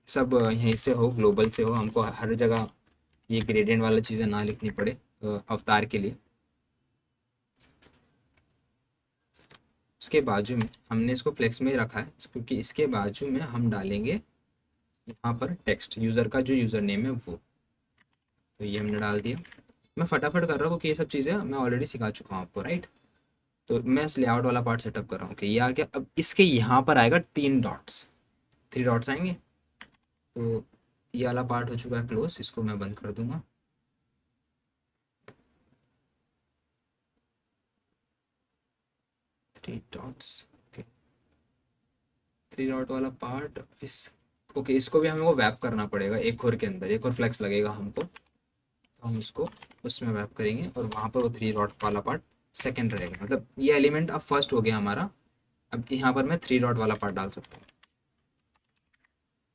सब यहीं से हो, ग्लोबल से हो, हमको हर जगह ये ग्रेडियंट वाला चीज़ें ना लिखनी पड़े अवतार के लिए। उसके बाजू में हमने इसको फ्लेक्स में ही रखा है क्योंकि इसके बाजू में हम डालेंगे यहाँ पर टेक्स्ट, यूज़र का जो यूज़र नेम है वो। तो ये हमने डाल दिया। मैं फटाफट कर रहा हूँ क्योंकि ये सब चीज़ें मैं ऑलरेडी सिखा चुका हूँ आपको, राइट। तो मैं इस लेआउट वाला पार्ट सेटअप कर रहा हूँ कि ये आ गया। अब इसके यहाँ पर आएगा 3 डॉट्स, 3 डॉट्स आएंगे। तो ये वाला पार्ट हो चुका है क्लोज, इसको मैं बंद कर दूंगा। 3 डॉट्स, ओके। 3 डॉट वाला पार्ट इस, ओके, इसको भी हमें वो वैप करना पड़ेगा एक और के अंदर, एक और फ्लेक्स लगेगा हमको। तो हम इसको उसमें वैप करेंगे और वहाँ पर वो 3 डॉट वाला पार्ट सेकंड रहेगा। मतलब ये एलिमेंट अब फर्स्ट हो गया हमारा। अब यहाँ पर मैं 3 डॉट वाला पार्ट डाल सकता हूँ।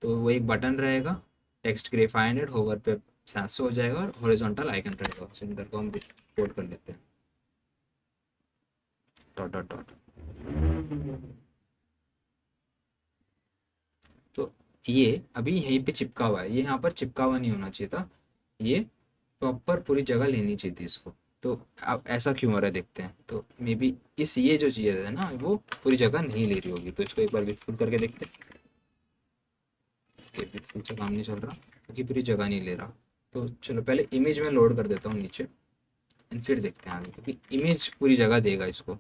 तो वो एक बटन रहेगा, टेक्स्ट ग्रे 500 होवर पे 700 हो जाएगा और हॉरिजॉन्टल आइकन रहेगा। सेंटर को हम कोड कर लेते हैं, डॉट डॉट डॉट। तो ये अभी यहीं पे चिपका हुआ है, ये यहाँ पर चिपका हुआ नहीं होना चाहिए था, ये प्रॉपर पूरी जगह लेनी चाहिए थी इसको। तो अब ऐसा क्यों हो रहा है देखते हैं। तो मे बी इस ये जो चीज़ है ना वो पूरी जगह नहीं ले रही होगी। तो इसको एक बार विथफुल करके देखते हैं। ओके, विथफुल से काम नहीं चल रहा क्योंकि पूरी जगह नहीं ले रहा। तो चलो पहले इमेज में लोड कर देता हूँ नीचे एंड फिर देखते हैं आगे, क्योंकि इमेज पूरी जगह देगा इसको।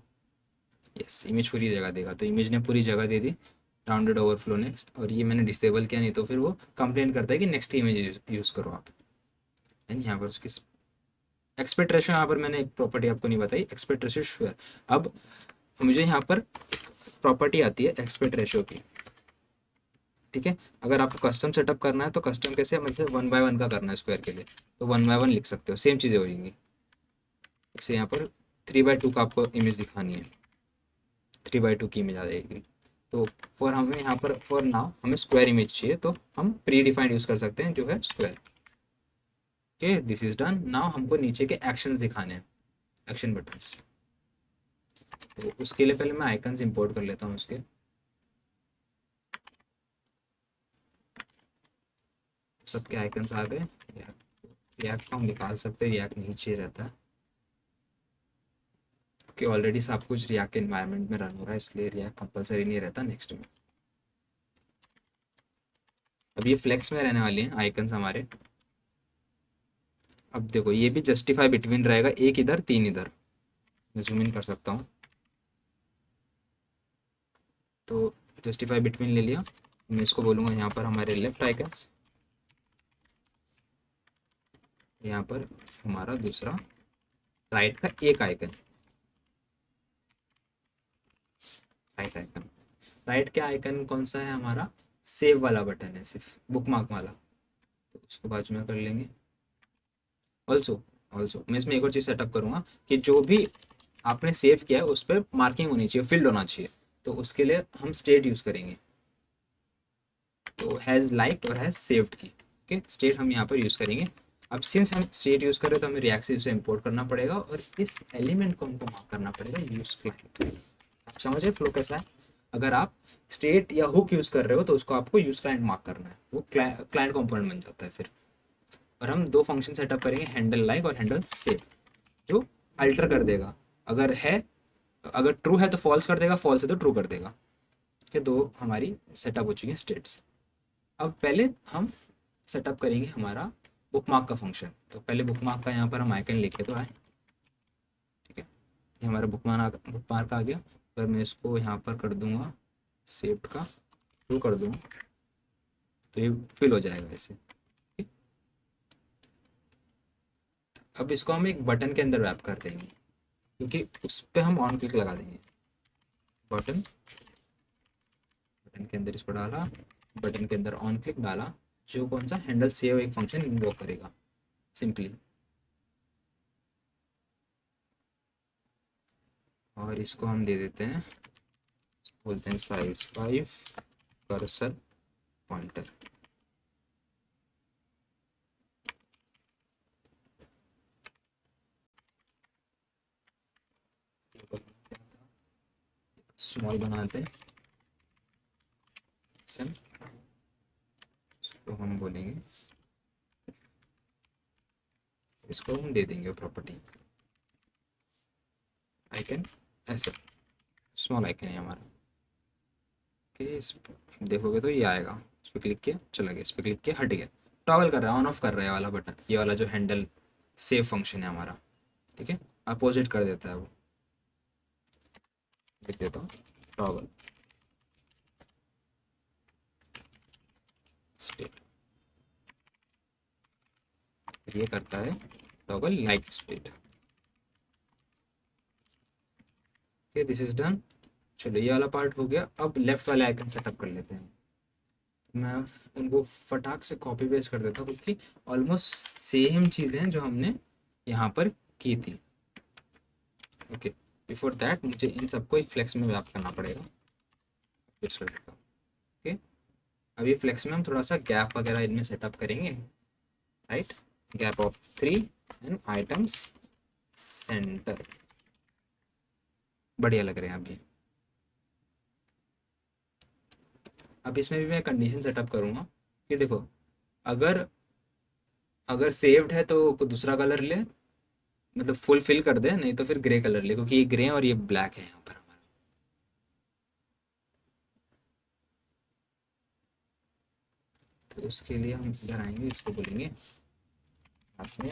यस, इमेज पूरी जगह देगा। तो इमेज ने पूरी जगह दे दी, राउंडेड ओवरफ्लो नेक्स्ट। और ये मैंने डिसेबल किया, नहीं तो फिर वो कंप्लेन करता है कि नेक्स्ट इमेज यूज़ करो आप। एंड यहाँ पर उसकी एक्सपेक्ट रेशियो, यहाँ पर मैंने एक प्रॉपर्टी आपको नहीं बताई, एक्सपेक्ट रेशियो श्योर। अब मुझे यहाँ पर प्रॉपर्टी आती है एक्सपेक्ट रेशियो की। ठीक है, अगर आपको कस्टम सेटअप करना है तो कस्टम कैसे, मतलब 1 by 1 का करना है स्क्वायर के लिए, तो 1 by 1 लिख सकते हो, सेम चीज़ें हो जाएंगी। जैसे यहाँ पर 3 by 2 का आपको इमेज दिखानी है, 3 by 2 की इमेज आ जाएगी। तो फॉर हमें यहाँ पर फॉर नाउ हमें स्क्वायर इमेज चाहिए, तो हम प्री डिफाइंड यूज़ कर सकते हैं जो है square. Okay, this is done. Now हमको नीचे के एक्शंस दिखाने हैं, एक्शन बटन्स। तो उसके लिए पहले मैं आइकन्स इंपोर्ट कर लेता हूँ उसके। सबके आइकन्स आ गए। रिएक्ट को हम निकाल सकते हैं, रिएक्ट नीचे रहता है क्योंकि ऑलरेडी सब कुछ रिएक्ट एनवायरनमेंट में रन हो रहा है, इसलिए रिएक्ट कंपलसरी नहीं रहता नेक्स्ट में। अब ये फ्लेक्स में रहने वाली हैं आइकन्स हमारे। अब देखो ये भी जस्टिफाई बिटवीन रहेगा, एक इधर 3 इधर। मैं जूम इन कर सकता हूँ। तो जस्टिफाई बिटवीन ले लिया। मैं इसको बोलूँगा यहाँ पर हमारे लेफ्ट आइकन्स, यहाँ पर हमारा दूसरा राइट का एक आइकन, राइट आइकन। राइट का आइकन कौन सा है हमारा, सेव वाला बटन है, सिर्फ बुकमार्क वाला। तो उसको बाजू में कर लेंगे। ऑल्सो ऑल्सो मैं इसमें एक और चीज़ सेटअप करूँगा कि जो भी आपने सेव किया है उस पर मार्किंग होनी चाहिए, फील्ड होना चाहिए। तो उसके लिए हम स्टेट यूज़ करेंगे। तो हैज़ लाइक्ड और हैज़ सेव्ड की, ओके, स्टेट हम यहाँ पर यूज़ करेंगे। अब सिंस हम स्टेट यूज़ कर रहे हैं तो हमें रिएक्ट से उसे इम्पोर्ट करना पड़ेगा और इस एलिमेंट को हमको मार्क करना पड़ेगा यूज़ क्लाइंट। आप समझे फ्लो कैसा है। अगर आप स्टेट या हुक यूज़ कर रहे हो तो उसको आपको यूज़ क्लाइंट मार्क करना है, वो क्लाइंट कंपोनेंट बन जाता है फिर। और हम 2 फंक्शन सेटअप करेंगे, हैंडल लाइक और हैंडल सेव, जो अल्टर कर देगा। अगर है, अगर ट्रू है तो फॉल्स कर देगा, फॉल्स है तो ट्रू कर देगा। ये दो हमारी सेटअप हो चुकी हैं स्टेट्स। अब पहले हम सेटअप करेंगे हमारा बुकमार्क का फंक्शन। तो पहले बुकमार्क का यहाँ पर हम आइकन लिखे तो आए, ठीक है। ये हमारा बुकमार्क आ गया। अगर मैं इसको यहाँ पर कर दूंगा सेव्ड का ट्रू कर दूंगा तो ये फिल हो जाएगा ऐसे, ठीक। अब इसको हम एक बटन के अंदर रैप कर देंगे, क्योंकि उस पर हम ऑन क्लिक लगा देंगे। बटन, बटन के अंदर इसको डाला, बटन के अंदर ऑन क्लिक डाला, जो कौन सा हैंडल सेव एक फंक्शन इन्वोक करेगा सिंपली। और इसको हम दे देते हैं, बोलते हैं साइज 5 कर्सर पॉइंटर। स्मॉल बनाते हैं सन, इसको हम बोलेंगे, इसको हम दे देंगे प्रॉपर्टी आइकन ऐसे, स्मॉल आइकन है हमारा। ओके, इस पर देखोगे तो ये आएगा, इस पर क्लिक किया चला गया, इस पर क्लिक किया हट गया। टॉगल कर रहा है, ऑन ऑफ कर रहा है वाला बटन, ये वाला जो हैंडल सेव फंक्शन है हमारा, ठीक है। अपोजिट कर देता है वो, लिख देता हूँ टॉगल स्टेट, ये करता है toggle like state. Okay, this is done. चलो ये वाला पार्ट हो गया। अब लेफ्ट वाले आइकन सेटअप कर लेते हैं। मैं उनको फटाक से कॉपी पेस्ट कर देता हूँ, क्योंकि ऑलमोस्ट सेम चीज़ें हैं जो हमने यहाँ पर की थी। ओके, बिफोर दैट मुझे इन सबको एक फ्लेक्स में रैप करना पड़ेगा। पेस्ट कर देता हूँ। ओके, अब ये फ्लेक्स में हम थोड़ा सा गैप वगैरह इनमें सेटअप करेंगे, right. Gap of 3 and items centre, बढ़िया लग रहे हैं अभी। अब इसमें भी मैं कंडीशन सेटअप करूँगा कि देखो, अगर अगर सेव्ड है तो कोई दूसरा कलर ले, मतलब फुल फिल कर दे, नहीं तो फिर ग्रे कलर ले, क्योंकि ये ग्रे और ये ब्लैक है यहाँ पर हमारा। तो उसके लिए हम इधर आएंगे, इसको बोलेंगे क्लास में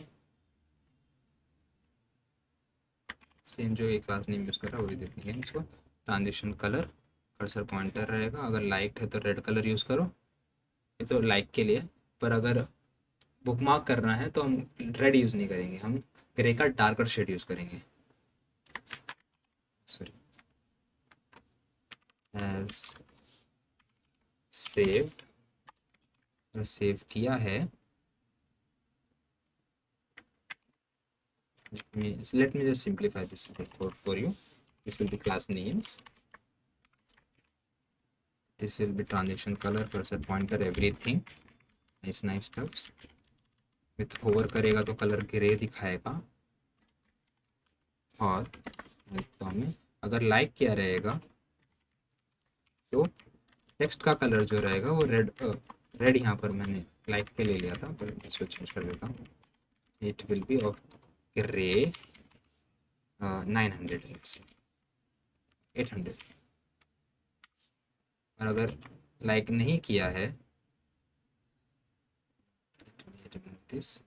सेम जो ये क्लास नेम यूज़ कर रहा है वही दे देंगे हम इसको। ट्रांजिशन कलर कर्सर पॉइंटर रहेगा, अगर लाइक है तो रेड कलर यूज़ करो, ये तो लाइक के लिए। पर अगर बुकमार्क करना है तो हम रेड यूज़ नहीं करेंगे, हम ग्रे का डार्कर शेड यूज़ करेंगे। सॉरी, एज सेव्ड, और सेव किया है। let me just simplify this code for you. This will be class names, this will be transition color, cursor pointer, everything nice stuffs. with hover करेगा तो colour grey दिखाएगा, और तो हमें अगर लाइक किया रहेगा तो टेक्स्ट का कलर जो रहेगा वो रेड, रेड यहाँ पर मैंने लाइक पे ले लिया था, पर इसको चेंज कर देता हूँ। It will be of grey 900, 800। और अगर लाइक नहीं किया है, दिस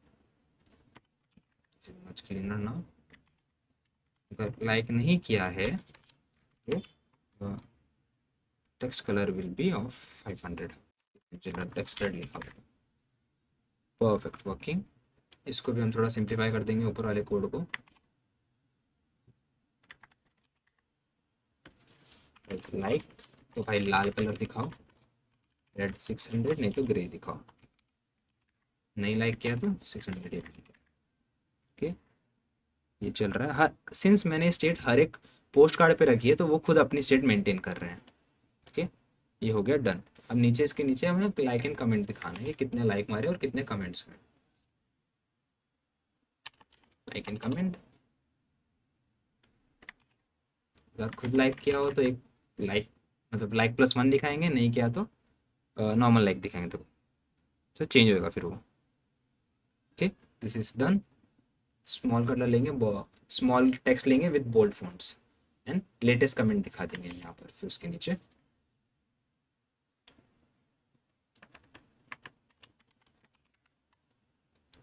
मच क्लीनर ना, अगर लाइक नहीं किया है तो text colour will be of 500, general text red लिखा होगा। Perfect working. इसको भी हम थोड़ा सिंप्लीफाई कर देंगे ऊपर वाले कोड को। लाइक तो भाई लाल कलर दिखाओ, रेड 600, नहीं तो ग्रे दिखाओ, नहीं लाइक किया तो 600। ओके, ये चल रहा है। हर सिंस मैंने स्टेट हर एक पोस्ट कार्ड पे रखी है तो वो खुद अपनी स्टेट मेंटेन कर रहे हैं। ओके, ये हो गया डन। अब नीचे इसके नीचे हमें लाइक एंड कमेंट दिखाना है कि कितने लाइक मारे और कितने कमेंट्स हुए। लाइक एंड कमेंट, अगर खुद लाइक किया हो तो एक लाइक, मतलब लाइक +1 दिखाएंगे, नहीं किया तो नॉर्मल लाइक दिखाएंगे, तो चेंज होएगा फिर वो। Okay, this is done. Small colour लेंगे, स्मॉल टेक्स्ट लेंगे with bold fonts and latest comment दिखा देंगे यहाँ पर, फिर उसके नीचे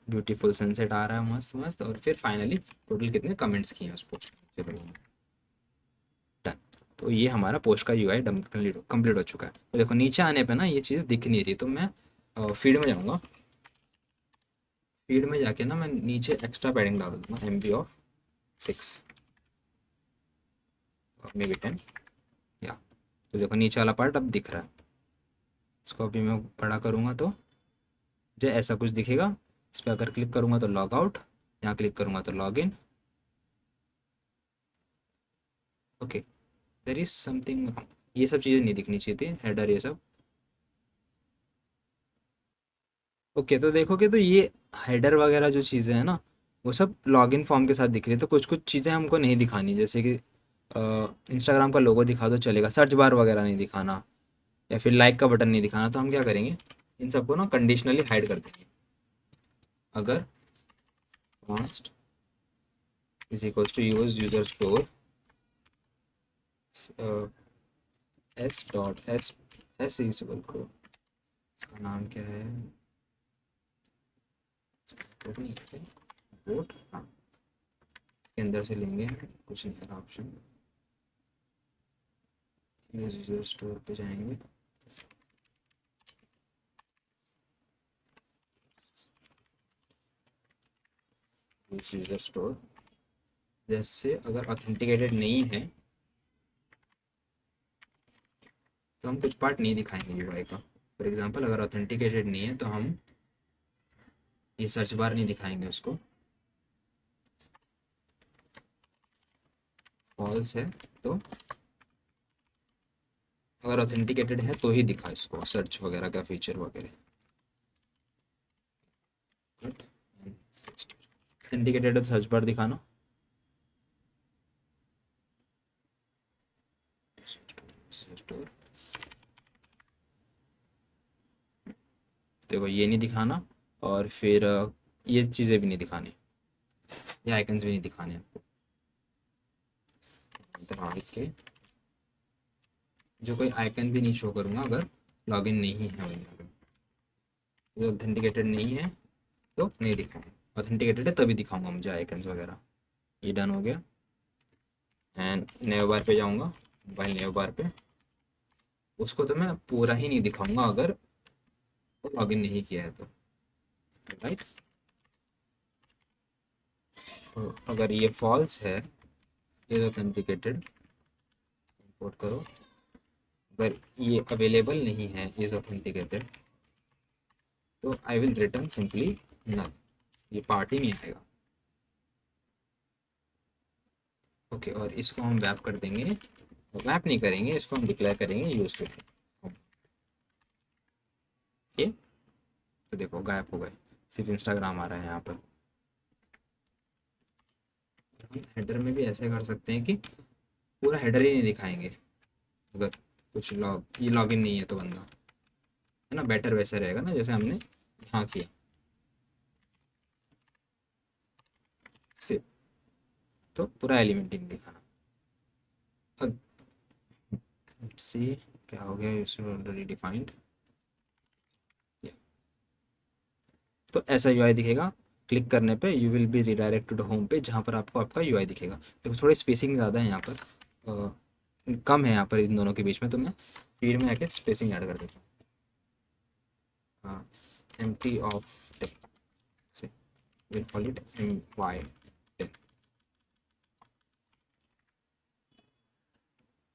ब्यूटीफुल सनसेट आ रहा है मस्त मस्त, और फिर फाइनली टोटल कितने कमेंट्स किए हैं उस पोस्ट के डन। तो ये हमारा पोस्ट का यूआई कंप्लीट हो चुका है। तो देखो नीचे आने पे ना ये चीज़ दिख नहीं रही, तो मैं फीड में जाऊँगा। फीड में जाके ना मैं नीचे एक्स्ट्रा पैडिंग डाल दूँगा, MB of 6 और मे बी 10 या। तो देखो नीचे वाला पार्ट अब दिख रहा है। इसको अभी मैं बड़ा करूँगा तो मुझे ऐसा कुछ दिखेगा। इस पर अगर क्लिक करूँगा तो लॉग आउट, यहाँ क्लिक करूँगा तो log in. Okay, there is something wrong, ये सब चीज़ें नहीं दिखनी चाहिए थी, हेडर ये सब। ओके, तो देखोगे तो ये हेडर वगैरह जो चीज़ें हैं ना, वो सब लॉगिन फॉर्म के साथ दिख रही है। तो कुछ कुछ चीज़ें हमको नहीं दिखानी, जैसे कि इंस्टाग्राम का लोगो दिखा दो चलेगा, सर्च बार वगैरह नहीं दिखाना, या फिर लाइक का बटन नहीं दिखाना। तो हम क्या करेंगे, इन सबको ना कंडीशनली हाइड कर देंगे। अगर const is equals to user store S dot S S is equal to, इसका नाम क्या है, बोट, हाँ, इसके अंदर से लेंगे, कुछ नहीं है ऑप्शन, यूजर स्टोर पे जाएंगे, यूजर स्टोर। जैसे अगर ऑथेंटिकेटेड नहीं है तो हम कुछ पार्ट नहीं दिखाएंगे यूआई का। फॉर एग्जांपल अगर ऑथेंटिकेटेड नहीं है तो हम ये सर्च बार नहीं दिखाएंगे उसको। फॉल्स है तो, अगर ऑथेंटिकेटेड है तो ही दिखा इसको सर्च वगैरह का फीचर वगैरह। ऑथेंटिकेटेड है तो सर्च बार दिखाना। देखो ये नहीं दिखाना, और फिर ये चीज़ें भी नहीं दिखानी, ये आइकन्स भी नहीं दिखाने आपको। के जो कोई आइकन भी नहीं शो करूँगा अगर लॉगिन नहीं है बंदा, तो ऑथेंटिकेटेड नहीं है तो नहीं दिखाऊंगा, ऑथेंटिकेटेड है तभी दिखाऊंगा मुझे आइकन्स वगैरह। ये डन हो गया। एंड नेव बार पे जाऊंगा, मोबाइल नेव बार पे, उसको तो मैं पूरा ही नहीं दिखाऊंगा अगर वो लॉगिन नहीं किया है तो, राइट। तो अगर ये फॉल्स है, ये ऑथेंटिकेटेड, इंपोर्ट करो। अगर ये अवेलेबल नहीं है इज ऑथेंटिकेटेड, तो आई विल रिटर्न सिंपली नल, ये पार्ट ही नहीं आएगा। ओके, और इसको हम वैप कर देंगे, वैप नहीं करेंगे, इसको हम डिक्लेयर करेंगे यूज टू। ओके, तो देखो गायब हो गए, सिर्फ इंस्टाग्राम आ रहा है यहाँ पर। हम हेडर में भी ऐसे कर सकते हैं कि पूरा हेडर ही नहीं दिखाएंगे, अगर कुछ ये लॉगिन नहीं है तो बंदा, है ना, बेटर वैसे रहेगा ना जैसे हमने यहाँ किया। सिर्फ तो पूरा एलिमेंट ही नहीं दिखाना। अब सी क्या हो गया, यूजर ऑलरेडी डिफाइंड। तो ऐसा यूआई दिखेगा, क्लिक करने पे you will be redirect to home पे, जहाँ पर आपको आपका यूआई दिखेगा। देखो थोड़ी स्पेसिंग ज़्यादा है यहाँ पर, कम है यहाँ पर इन दोनों के बीच में, तो मैं फीड में आके स्पेसिंग ऐड कर देता हूँ। हाँ, empty of 10 से, we'll call it my10।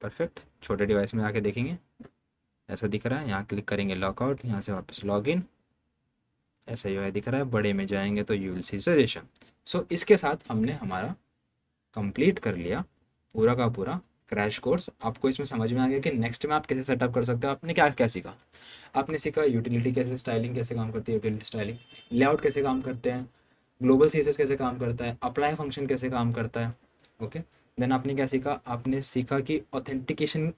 Perfect, छोटे डिवाइस में आके देखेंगे ऐसा दिख रहा है। यहाँ क्लिक करेंगे लॉकआउट, यहाँ से वापस लॉगिन, ऐसा ही दिख रहा है। बड़े में जाएंगे तो यू विल सी सजेशन। सो इसके साथ हमने हमारा कंप्लीट कर लिया पूरा का पूरा क्रैश कोर्स। आपको इसमें समझ में आ गया कि नेक्स्ट में आप कैसे सेटअप कर सकते हो। आपने क्या क्या सीखा, आपने सीखा यूटिलिटी कैसे, स्टाइलिंग कैसे काम करती है, यूटिलिटी स्टाइलिंग, लेआउट कैसे काम करते हैं, ग्लोबल सीएसएस कैसे काम करता है, अप्लाई फंक्शन कैसे काम करता है। ओके, देन आपने क्या सीखा, आपने सीखा कि ऑथेंटिकेशन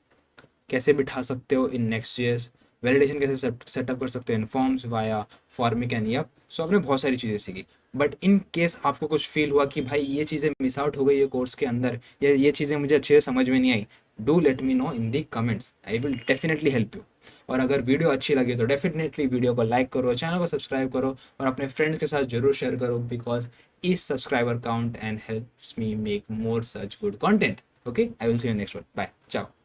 कैसे बिठा सकते हो इन नेक्स्ट जेएस, वैलिडेशन कैसे सेटअप कर सकते हो in forms via Formik and Yup. So आपने बहुत सारी चीज़ें सीखी। बट इन केस आपको कुछ फील हुआ कि भाई ये चीज़ें मिस आउट हो गई ये कोर्स के अंदर, या ये चीज़ें मुझे अच्छे से समझ में नहीं आई, do let me know in the comments, I will definitely help you. और अगर वीडियो अच्छी लगी तो डेफिनेटली वीडियो को लाइक करो, चैनल को सब्सक्राइब करो और अपने फ्रेंड्स के साथ जरूर शेयर करो, because each subscriber count and helps me make more such good content. Okay, I will see you next one. Bye. Ciao.